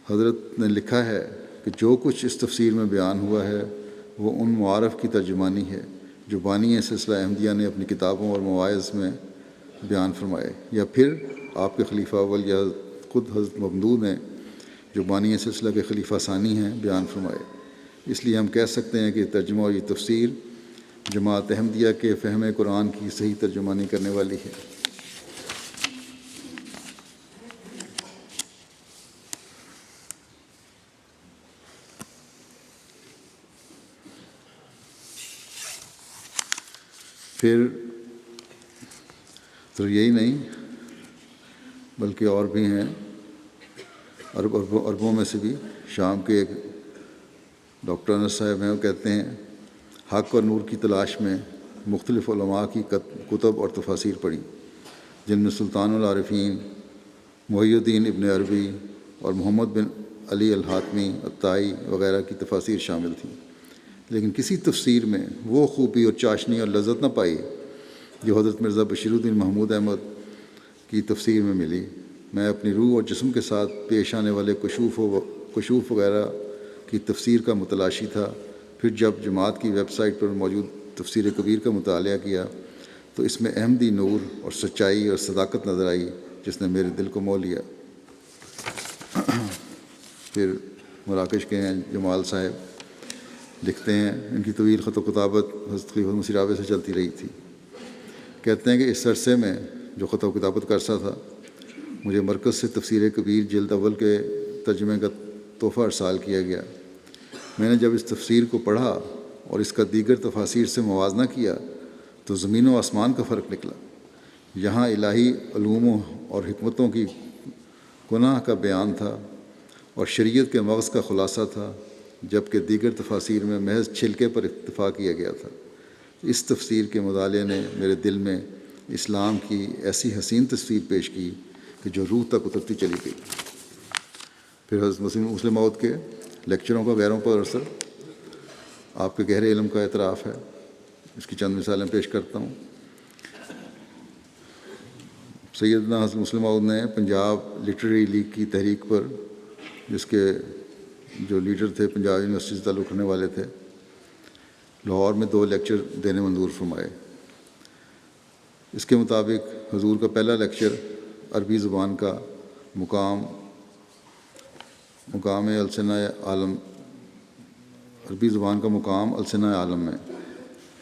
حضرت نے لکھا ہے کہ جو کچھ اس تفسیر میں بیان ہوا ہے وہ ان معارف کی ترجمانی ہے جو بانی سلسلہ احمدیہ نے اپنی کتابوں اور مواعظ میں بیان فرمائے، یا پھر آپ کے خلیفہ اول یا خود حضرت ممدود نے جو بانی سلسلہ کے خلیفہ ثانی ہیں بیان فرمائے۔ اس لیے ہم کہہ سکتے ہیں کہ یہ ترجمہ اور یہ تفسیر جماعت احمدیہ کے فہم قرآن کی صحیح ترجمانی کرنے والی ہے۔ پھر تو یہی نہیں بلکہ اور بھی ہیں، عربوں میں سے بھی۔ شام کے ایک ڈاکٹر انس صاحب ہیں، وہ کہتے ہیں حق اور نور کی تلاش میں مختلف علماء کی کتب اور تفاسیر پڑھی، جن میں سلطان العارفین محی الدین ابن عربی اور محمد بن علی الحاتمی الطائی وغیرہ کی تفاسیر شامل تھیں، لیکن کسی تفسیر میں وہ خوبی اور چاشنی اور لذت نہ پائی جو حضرت مرزا بشیر الدین محمود احمد کی تفسیر میں ملی۔ میں اپنی روح اور جسم کے ساتھ پیش آنے والے کشوف وغیرہ کی تفسیر کا متلاشی تھا۔ پھر جب جماعت کی ویب سائٹ پر موجود تفسیر کبیر کا مطالعہ کیا تو اس میں احمدی نور اور سچائی اور صداقت نظر آئی جس نے میرے دل کو مول لیا۔ پھر مراکش کے ہیں جمال صاحب، لکھتے ہیں ان کی طویل خط و کتابت حضرت خلیفہ مسیح راوی سے چلتی رہی تھی۔ کہتے ہیں کہ اس عرصے میں جو خط و کتابت کا عرصہ تھا، مجھے مرکز سے تفسیر کبیر جلد اول کے ترجمے کا تحفہ ارسال کیا گیا۔ میں نے جب اس تفسیر کو پڑھا اور اس کا دیگر تفاسیر سے موازنہ کیا تو زمین و آسمان کا فرق نکلا۔ یہاں الہی علوموں اور حکمتوں کی گناہ کا بیان تھا اور شریعت کے مغز کا خلاصہ تھا، جبکہ دیگر تفاسیر میں محض چھلکے پر اکتفا کیا گیا تھا۔ اس تفسیر کے مطالعے نے میرے دل میں اسلام کی ایسی حسین تصویر پیش کی کہ جو روح تک اترتی چلی گئی۔ پھر حضرت مسلم موعود کے لیکچروں کا غیروں پر اثر، آپ کے گہرے علم کا اعتراف ہے۔ اس کی چند مثالیں پیش کرتا ہوں۔ سیدنا حضرت مسلم موعود نے پنجاب لٹریری لیگ کی تحریک پر، جس کے جو لیڈر تھے پنجاب یونیورسٹی سے تعلق رکھنے والے تھے، لاہور میں 2 لیکچر دینے منظور فرمائے۔ اس کے مطابق حضور کا پہلا لیکچر عربی زبان کا مقام السنہ عالم، عربی زبان کا مقام السنہ عالم میں،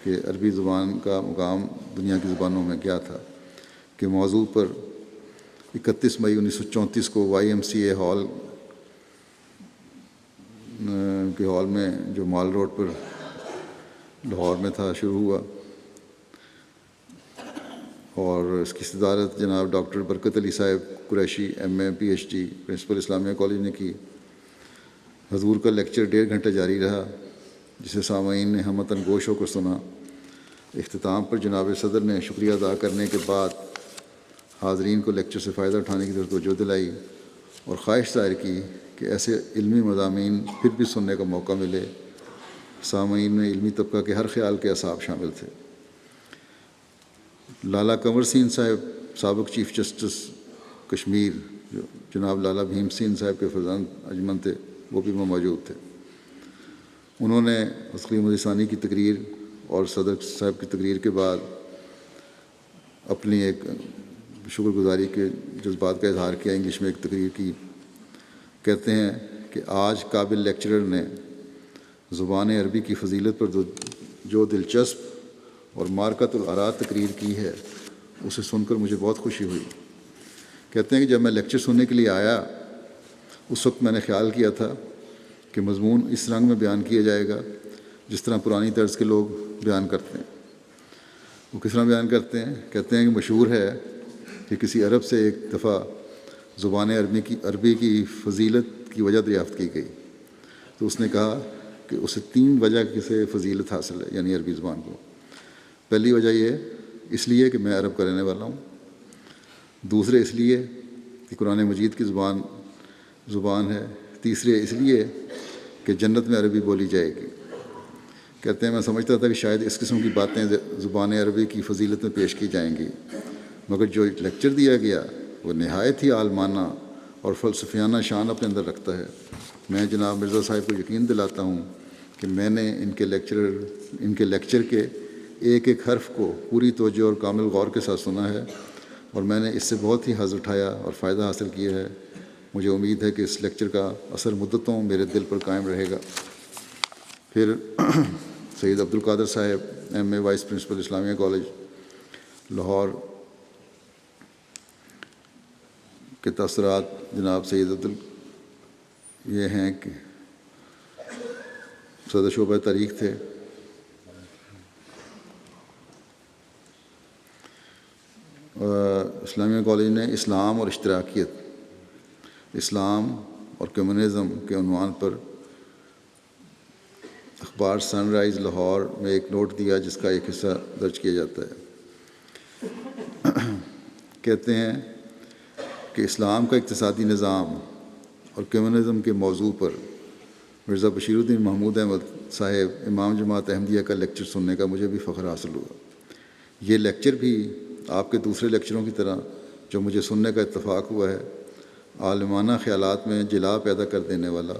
کہ عربی زبان کا مقام دنیا کی زبانوں میں کیا تھا، کے موضوع پر 31 مئی 1934 کو YMCA ہال کے ہال میں جو مال روڈ پر لاہور میں تھا شروع ہوا، اور اس کی صدارت جناب ڈاکٹر برکت علی صاحب قریشی MA PhD پرنسپل اسلامیہ کالج نے کی۔ حضور کا لیکچر 1.5 گھنٹے جاری رہا، جسے سامعین نے ہمتاً گوش ہو کر سنا۔ اختتام پر جناب صدر نے شکریہ ادا کرنے کے بعد حاضرین کو لیکچر سے فائدہ اٹھانے کی طرف توجہ دلائی اور خواہش ظاہر کی کہ ایسے علمی مضامین پھر بھی سننے کا موقع ملے۔ سامعین میں علمی طبقہ کے ہر خیال کے اصحاب شامل تھے۔ لالا کنور سین صاحب سابق چیف جسٹس کشمیر، جو جناب لالا بھیم سین صاحب کے فرزند انجمن تھے، وہ بھی موجود تھے۔ انہوں نے خلیفہ مسیح ثانی کی تقریر اور صدر صاحب کی تقریر کے بعد اپنی ایک شکر گزاری کے جذبات کا اظہار کیا، انگلش میں ایک تقریر کی۔ کہتے ہیں کہ آج قابل لیکچرر نے زبان عربی کی فضیلت پر جو دلچسپ اور مارکۃ الآراء تقریر کی ہے، اسے سن کر مجھے بہت خوشی ہوئی۔ کہتے ہیں کہ جب میں لیکچر سننے کے لیے آیا، اس وقت میں نے خیال کیا تھا کہ مضمون اس رنگ میں بیان کیا جائے گا جس طرح پرانی طرز کے لوگ بیان کرتے ہیں۔ وہ کس طرح بیان کرتے ہیں؟ کہتے ہیں کہ مشہور ہے کہ کسی عرب سے ایک دفعہ زبان عربی کی فضیلت کی وجہ دریافت کی گئی، تو اس نے کہا کہ اسے 3 وجہ سے فضیلت حاصل ہے، یعنی عربی زبان کو۔ پہلی وجہ یہ اس لیے کہ میں عرب کا رہنے والا ہوں، دوسرے اس لیے کہ قرآن مجید کی زبان ہے، تیسرے اس لیے کہ جنت میں عربی بولی جائے گی۔ کہتے ہیں میں سمجھتا تھا کہ شاید اس قسم کی باتیں زبان عربی کی فضیلت میں پیش کی جائیں گی، مگر جو لیکچر دیا گیا وہ نہایت ہی عالمانہ اور فلسفیانہ شان اپنے اندر رکھتا ہے۔ میں جناب مرزا صاحب کو یقین دلاتا ہوں کہ میں نے ان کے لیکچر کے ایک ایک حرف کو پوری توجہ اور کامل غور کے ساتھ سنا ہے، اور میں نے اس سے بہت ہی حظ اٹھایا اور فائدہ حاصل کیا ہے۔ مجھے امید ہے کہ اس لیکچر کا اثر مدتوں میرے دل پر قائم رہے گا۔ پھر سید عبد القادر صاحب MA وائس پرنسپل اسلامیہ کالج لاہور کے تاثرات جناب سید یہ ہیں کہ صدر شعبہ تاریخ تھے۔ اسلامیہ کالج نے اسلام اور اشتراکیت، اسلام اور کمیونزم کے عنوان پر اخبار سن رائز لاہور میں ایک نوٹ دیا جس کا ایک حصہ درج کیا جاتا ہے۔ کہتے ہیں کہ اسلام کا اقتصادی نظام اور کمیونزم کے موضوع پر مرزا بشیر الدین محمود احمد صاحب امام جماعت احمدیہ کا لیکچر سننے کا مجھے بھی فخر حاصل ہوا۔ یہ لیکچر بھی آپ کے دوسرے لیکچروں کی طرح جو مجھے سننے کا اتفاق ہوا ہے، عالمانہ خیالات میں جلا پیدا کر دینے والا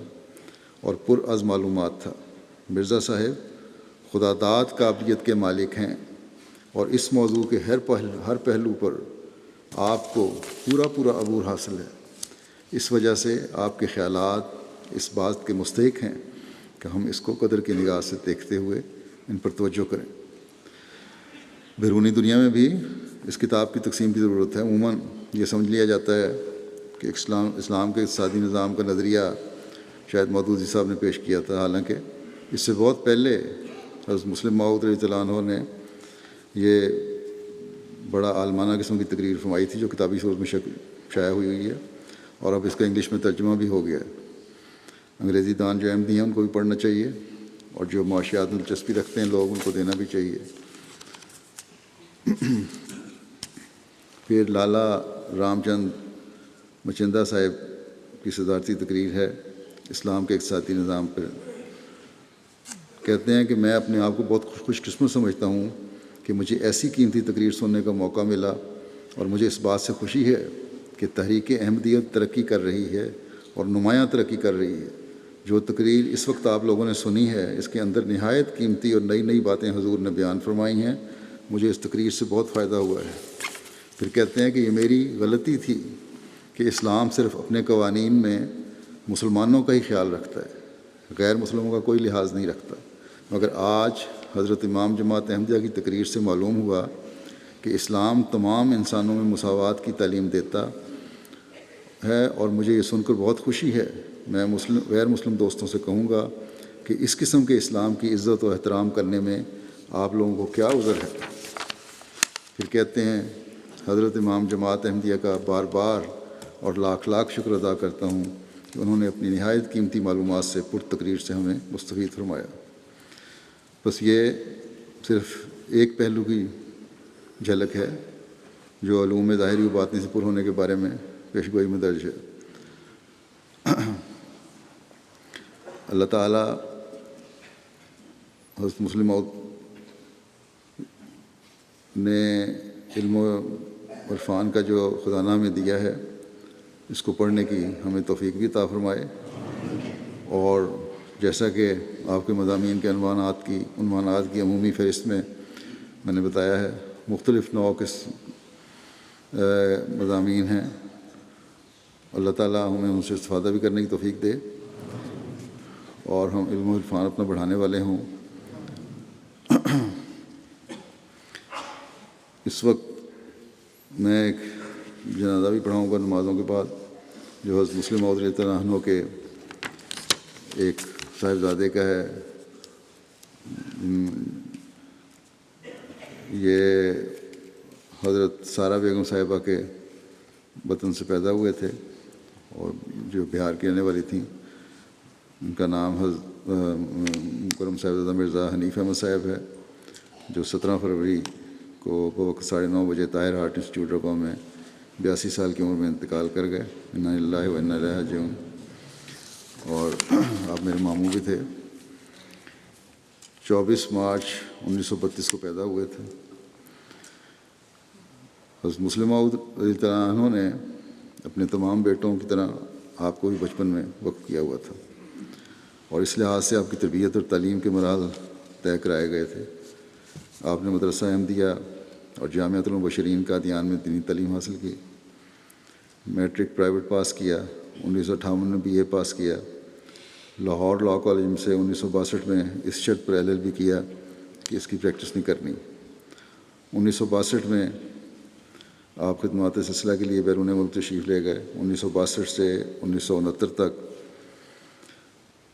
اور پر از معلومات تھا۔ مرزا صاحب خدا داد قابلیت کے مالک ہیں اور اس موضوع کے ہر پہلو پر آپ کو پورا عبور حاصل ہے۔ اس وجہ سے آپ کے خیالات اس بات کے مستحق ہیں کہ ہم اس کو قدر کی نگاہ سے دیکھتے ہوئے ان پر توجہ کریں۔ بیرونی دنیا میں بھی اس کتاب کی تقسیم کی ضرورت ہے۔ عموماً یہ سمجھ لیا جاتا ہے کہ اسلام کے اقتصادی نظام کا نظریہ شاید مودودی صاحب نے پیش کیا تھا، حالانکہ اس سے بہت پہلے حضرت مسلم موعود رضی اللہ عنہ نے یہ بڑا عالمانہ قسم کی تقریر فرمائی تھی جو کتابی صورت میں شائع ہوئی ہے، اور اب اس کا انگلش میں ترجمہ بھی ہو گیا ہے۔ انگریزی دان جو احمدی ہیں ان کو بھی پڑھنا چاہیے، اور جو معاشیات میں دلچسپی رکھتے ہیں لوگ ان کو دینا بھی چاہیے۔ پھر لالا رام چند مچندہ صاحب کی صدارتی تقریر ہے اسلام کے اقتصادی نظام پر۔ کہتے ہیں کہ میں اپنے آپ کو بہت خوش قسمت سمجھتا ہوں کہ مجھے ایسی قیمتی تقریر سننے کا موقع ملا، اور مجھے اس بات سے خوشی ہے کہ تحریک احمدیت ترقی کر رہی ہے اور نمایاں ترقی کر رہی ہے۔ جو تقریر اس وقت آپ لوگوں نے سنی ہے اس کے اندر نہایت قیمتی اور نئی باتیں حضور نے بیان فرمائی ہیں۔ مجھے اس تقریر سے بہت فائدہ ہوا ہے۔ پھر کہتے ہیں کہ یہ میری غلطی تھی کہ اسلام صرف اپنے قوانین میں مسلمانوں کا ہی خیال رکھتا ہے، غیر مسلموں کا کوئی لحاظ نہیں رکھتا، مگر آج حضرت امام جماعت احمدیہ کی تقریر سے معلوم ہوا کہ اسلام تمام انسانوں میں مساوات کی تعلیم دیتا ہے، اور مجھے یہ سن کر بہت خوشی ہے۔ میں غیر مسلم دوستوں سے کہوں گا کہ اس قسم کے اسلام کی عزت و احترام کرنے میں آپ لوگوں کو کیا عذر ہے۔ پھر کہتے ہیں حضرت امام جماعت احمدیہ کا بار بار اور لاکھ شکر ادا کرتا ہوں کہ انہوں نے اپنی نہایت قیمتی معلومات سے تقریر سے ہمیں مستفید فرمایا۔ بس یہ صرف ایک پہلو کی جھلک ہے جو علوم ظاہری و باطنی سے پر ہونے کے بارے میں پیشگوئی میں درج ہے۔ اللہ تعالیٰ حضرت مسلم موعود نے علم و عرفان کا جو خزانہ ہمیں دیا ہے اس کو پڑھنے کی ہمیں توفیق بھی عطا فرمائے، اور جیسا کہ آپ کے مضامین کے عنوانات کی عمومی فہرست میں نے بتایا ہے، مختلف نوع کے مضامین ہیں۔ اللہ تعالیٰ ہمیں ان سے استفادہ بھی کرنے کی توفیق دے، اور ہم علم و عرفان اپنا بڑھانے والے ہوں۔ اس وقت میں ایک جنازہ بھی پڑھاؤں گا نمازوں کے بعد، جو حضرت مسلم موعود رضی اللہ عنہ کے ایک صاحبزادے کا ہے۔ یہ حضرت سارہ بیگم صاحبہ کے وطن سے پیدا ہوئے تھے اور جو بہار کی رہنے والی تھیں۔ ان کا نام حضرت مکرم صاحبزادہ مرزا حنیف احمد صاحب ہے، جو 17 فروری کو بوقت 9:30 بجے طاہر ہارٹ انسٹیٹیوٹ ربا میں 82 سال کی عمر میں انتقال کر گئے۔ انا للہ و انا الیہ راجعون۔ اور آپ میرے ماموں بھی تھے۔ 24 مارچ 1932 کو پیدا ہوئے تھے۔ حضرت مسلم موعود رضی اللہ عنہ نے اپنے تمام بیٹوں کی طرح آپ کو بھی بچپن میں وقف کیا ہوا تھا، اور اس لحاظ سے آپ کی تربیت اور تعلیم کے مراحل طے کرائے گئے تھے۔ آپ نے مدرسہ احمدیہ اور جامعۃ المبشرین قادیان میں دینی تعلیم حاصل کی، میٹرک پرائیویٹ پاس کیا، 1958 میں BA پاس کیا، لاہور لاء کالج سے 1962 میں اس شرط پر LLB کیا کہ اس کی پریکٹس نہیں کرنی۔ 1962 میں آپ خدمات سلسلہ کے لیے بیرون ملک تشریف لے گئے۔ 1962 سے 1969 تک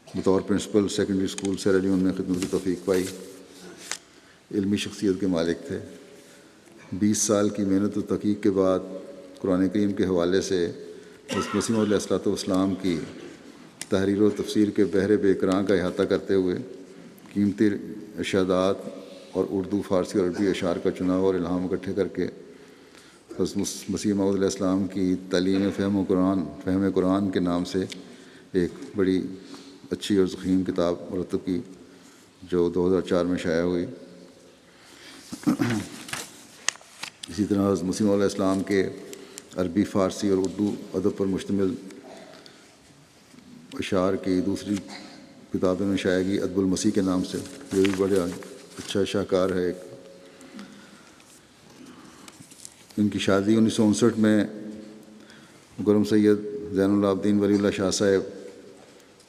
بطور پرنسپل سیکنڈری اسکول سیرا لیون میں خدمت کی توفیق پائی۔ علمی شخصیت کے مالک تھے۔ 20 سال کی محنت و تحقیق کے بعد قرآن کریم کے حوالے سے حضرت مسیح موعود علیہ السلام کی تحریر و تفسیر کے بحر بے کراں کا احاطہ کرتے ہوئے قیمتی ارشادات اور اردو، فارسی اور عربی اشعار کا چناؤ اور الہام اکٹھے کر کے حضرت مسیح موعود علیہ السلام کی تعلیم فہم قرآن کے نام سے ایک بڑی اچھی اور ضخیم کتاب مرتب کی جو 2004 میں شائع ہوئی۔ اسی طرح حضرت مسیح موعود علیہ السلام کے عربی، فارسی اور اردو ادب پر مشتمل اشعار کی دوسری کتابیں میں شائع کی ادب المسیح کے نام سے، یہ بھی بڑا اچھا شاہکار ہے۔ ان کی شادی 1959 میں مکرم سید زین العابدین ولی اللہ شاہ صاحب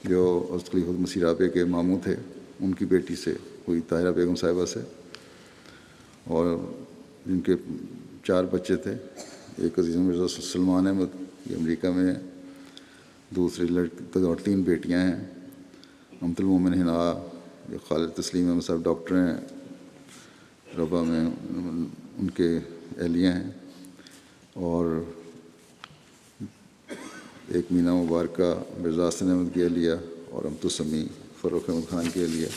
جو حضرت خلیفۃ مسیح رابع کے ماموں تھے ان کی بیٹی سے ہوئی، طاہرہ بیگم صاحبہ سے، اور جن کے 4 بچے تھے۔ ایک عزیز مرزا سلمان احمد یہ امریکہ میں ہے، دوسری لڑکی اور 3 بیٹیاں ہیں، امت المومن ہنا جو خالد تسلیم احمد صاحب ڈاکٹر ہیں ربا میں، ان کے اہلیہ ہیں، اور ایک مینا مبارکہ مرزا حسن احمد کی اہلیہ، اور امت السمی فاروق احمد خان کی اہلیہ۔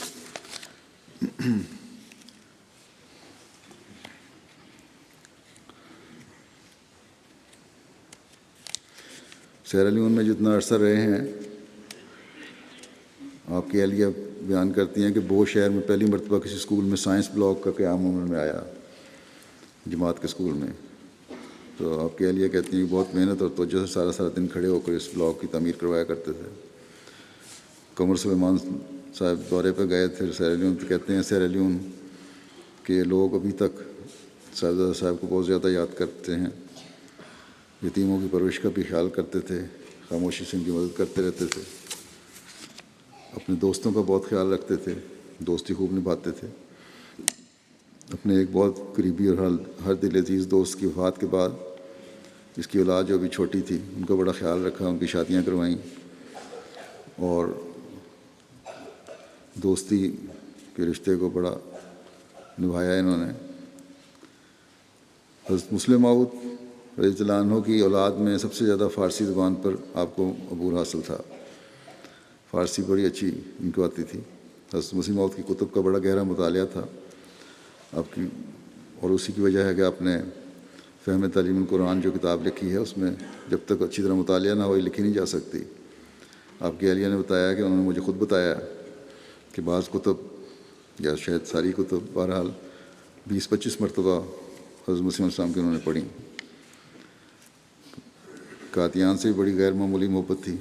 سیرا لیون میں جتنا عرصہ رہے ہیں، آپ کی اہلیہ بیان کرتی ہیں کہ بو شہر میں پہلی مرتبہ کسی اسکول میں سائنس بلاک کا قیام عمل میں آیا، جماعت کے اسکول میں، تو آپ کی اہلیہ کہتی ہیں کہ بہت محنت اور توجہ سے سارا دن کھڑے ہو کر اس بلاک کی تعمیر کروایا کرتے تھے۔ قمر سلیمان صاحب دورے پہ گئے تھے سیرا لیون، تو کہتے ہیں سیرا لیون کے لوگ ابھی تک صاحبزادہ صاحب کو بہت زیادہ یاد کرتے ہیں، یتیموں کی پرورش کا بھی خیال کرتے تھے، خاموشی سے ان کی مدد کرتے رہتے تھے، اپنے دوستوں کا بہت خیال رکھتے تھے، دوستی خوب نبھاتے تھے۔ اپنے ایک بہت قریبی اور ہر دل عزیز دوست کی وفات کے بعد اس کی اولاد جو بھی چھوٹی تھی ان کا بڑا خیال رکھا، ان کی شادیاں کروائیں اور دوستی کے رشتے کو بڑا نبھایا انہوں نے۔ حضرت مسلم موعود رضی اللہ عنہ کی اولاد میں سب سے زیادہ فارسی زبان پر آپ کو عبور حاصل تھا، فارسی بڑی اچھی ان کو آتی تھی۔ حضرت مسیح موعود کی کتب کا بڑا گہرا مطالعہ تھا آپ کی، اور اسی کی وجہ ہے کہ آپ نے فہم تعلیم القرآن جو کتاب لکھی ہے اس میں جب تک اچھی طرح مطالعہ نہ ہو لکھی نہیں جا سکتی۔ آپ کی اہلیہ نے بتایا کہ انہوں نے مجھے خود بتایا کہ بعض کتب یا شاید ساری کتب بہرحال 20-25 مرتبہ حضرت مسیح علیہ السلام کی انہوں نے پڑھی۔ قادیان سے بھی بڑی غیر معمولی محبت تھی،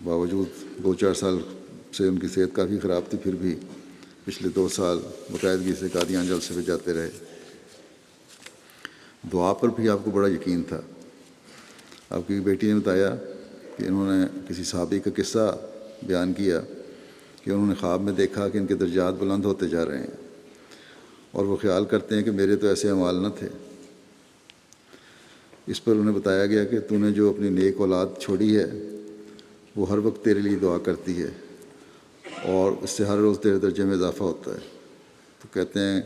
باوجود 2-4 سال سے ان کی صحت کافی خراب تھی، پھر بھی پچھلے 2 سال باقاعدگی سے قادیان جلسے پہ جاتے رہے۔ دعا پر بھی آپ کو بڑا یقین تھا۔ آپ کی بیٹی نے بتایا کہ انہوں نے کسی صحابی کا قصہ بیان کیا کہ انہوں نے خواب میں دیکھا کہ ان کے درجات بلند ہوتے جا رہے ہیں، اور وہ خیال کرتے ہیں کہ میرے تو ایسے اعمال نہ تھے۔ اس پر انہیں بتایا گیا کہ تو نے جو اپنی نیک اولاد چھوڑی ہے وہ ہر وقت تیرے لیے دعا کرتی ہے، اور اس سے ہر روز تیرے درجے میں اضافہ ہوتا ہے۔ تو کہتے ہیں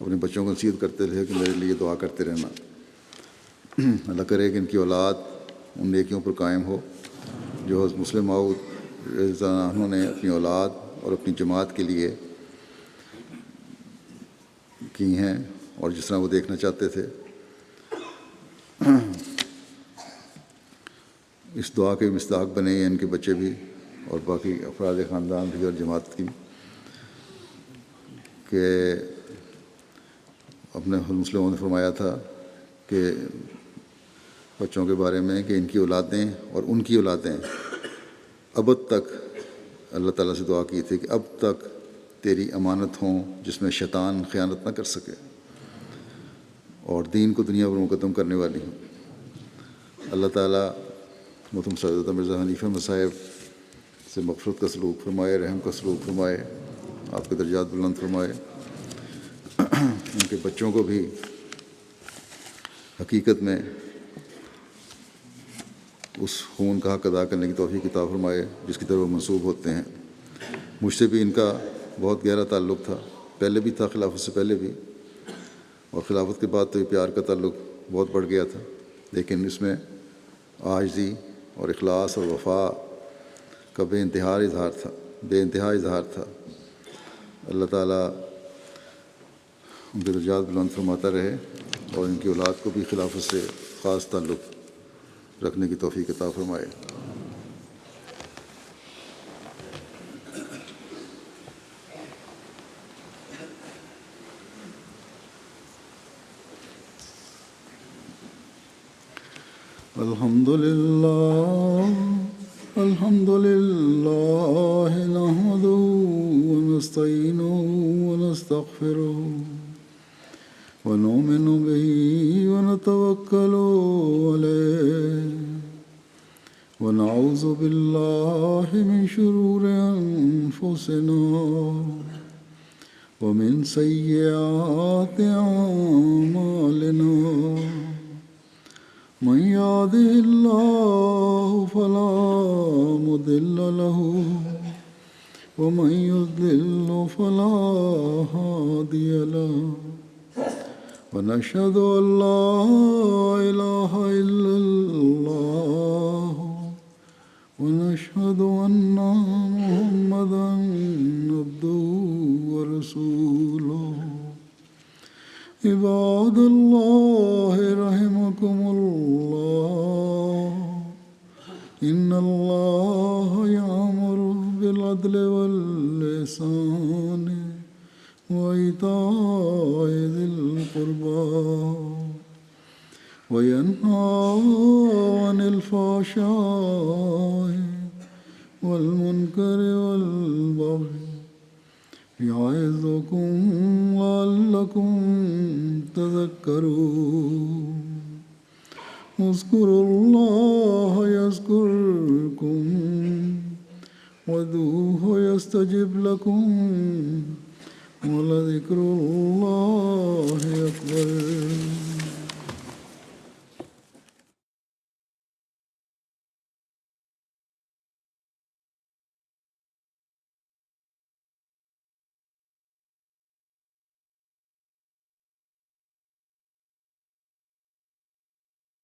اپنے بچوں کو نصیحت کرتے تھے کہ میرے لیے دعا کرتے رہنا، اللہ کرے کہ ان کی اولاد ان نیکیوں پر قائم ہو جو حضرت مسلم موعود رضی اللہ عنہ نے اپنی اولاد اور اپنی جماعت کے لیے کی ہیں، اور جس طرح وہ دیکھنا چاہتے تھے۔ اس دعا کے مصداق بنے ہیں ان کے بچے بھی اور باقی افراد خاندان بھی اور جماعت کی، کہ اپنے مسلموں نے فرمایا تھا کہ بچوں کے بارے میں کہ ان کی اولادیں اور ان کی اولادیں ابد تک اللہ تعالیٰ سے دعا کی تھی کہ اب تک تیری امانت ہوں جس میں شیطان خیانت نہ کر سکے، اور دین کو دنیا پر مقدم کرنے والی ہوں۔ اللہ تعالیٰ محترم سیدنا مرزا حنیفہ صاحب سے مغفرت کا سلوک فرمائے، رحم کا سلوک فرمائے، آپ کے درجات بلند فرمائے، ان کے بچوں کو بھی حقیقت میں اس خون کا حق ادا کرنے کی توفیق عطا فرمائے جس کی طرف وہ منسوب ہوتے ہیں۔ مجھ سے بھی ان کا بہت گہرا تعلق تھا، پہلے بھی تھا، خلافت سے پہلے بھی، اور خلافت کے بعد تو یہ پیار کا تعلق بہت بڑھ گیا تھا، لیکن اس میں عاجزی اور اخلاص اور وفا کا بے انتہا اظہار تھا۔ اللہ تعالیٰ ان کے درجات بلند فرماتا رہے۔ اور ان کی اولاد کو بھی خلافت سے خاص تعلق رکھنے کی توفیق عطا فرمائے۔ الحمد لله نحمده ونستعينه ونستغفره ونؤمن به ونتوكل عليه ونعوذ بالله من شرور أنفسنا ومن سيئات أعمالنا من يهده الله فلا مضل له ومن يضلل فلا هادي له ونشهد أن لا إله إلا الله ونشهد أن محمدا عبده ورسوله عباد الله رحمكم الله إن الله يأمر بالعدل والإحسان وإيتاء ذي القربى وينهى عن الفحشاء والمنكر والبغي يعظكم لعلكم تذكرون اذكروا الله يذكركم وادعوه يستجب لكم ولذكر الله أكبر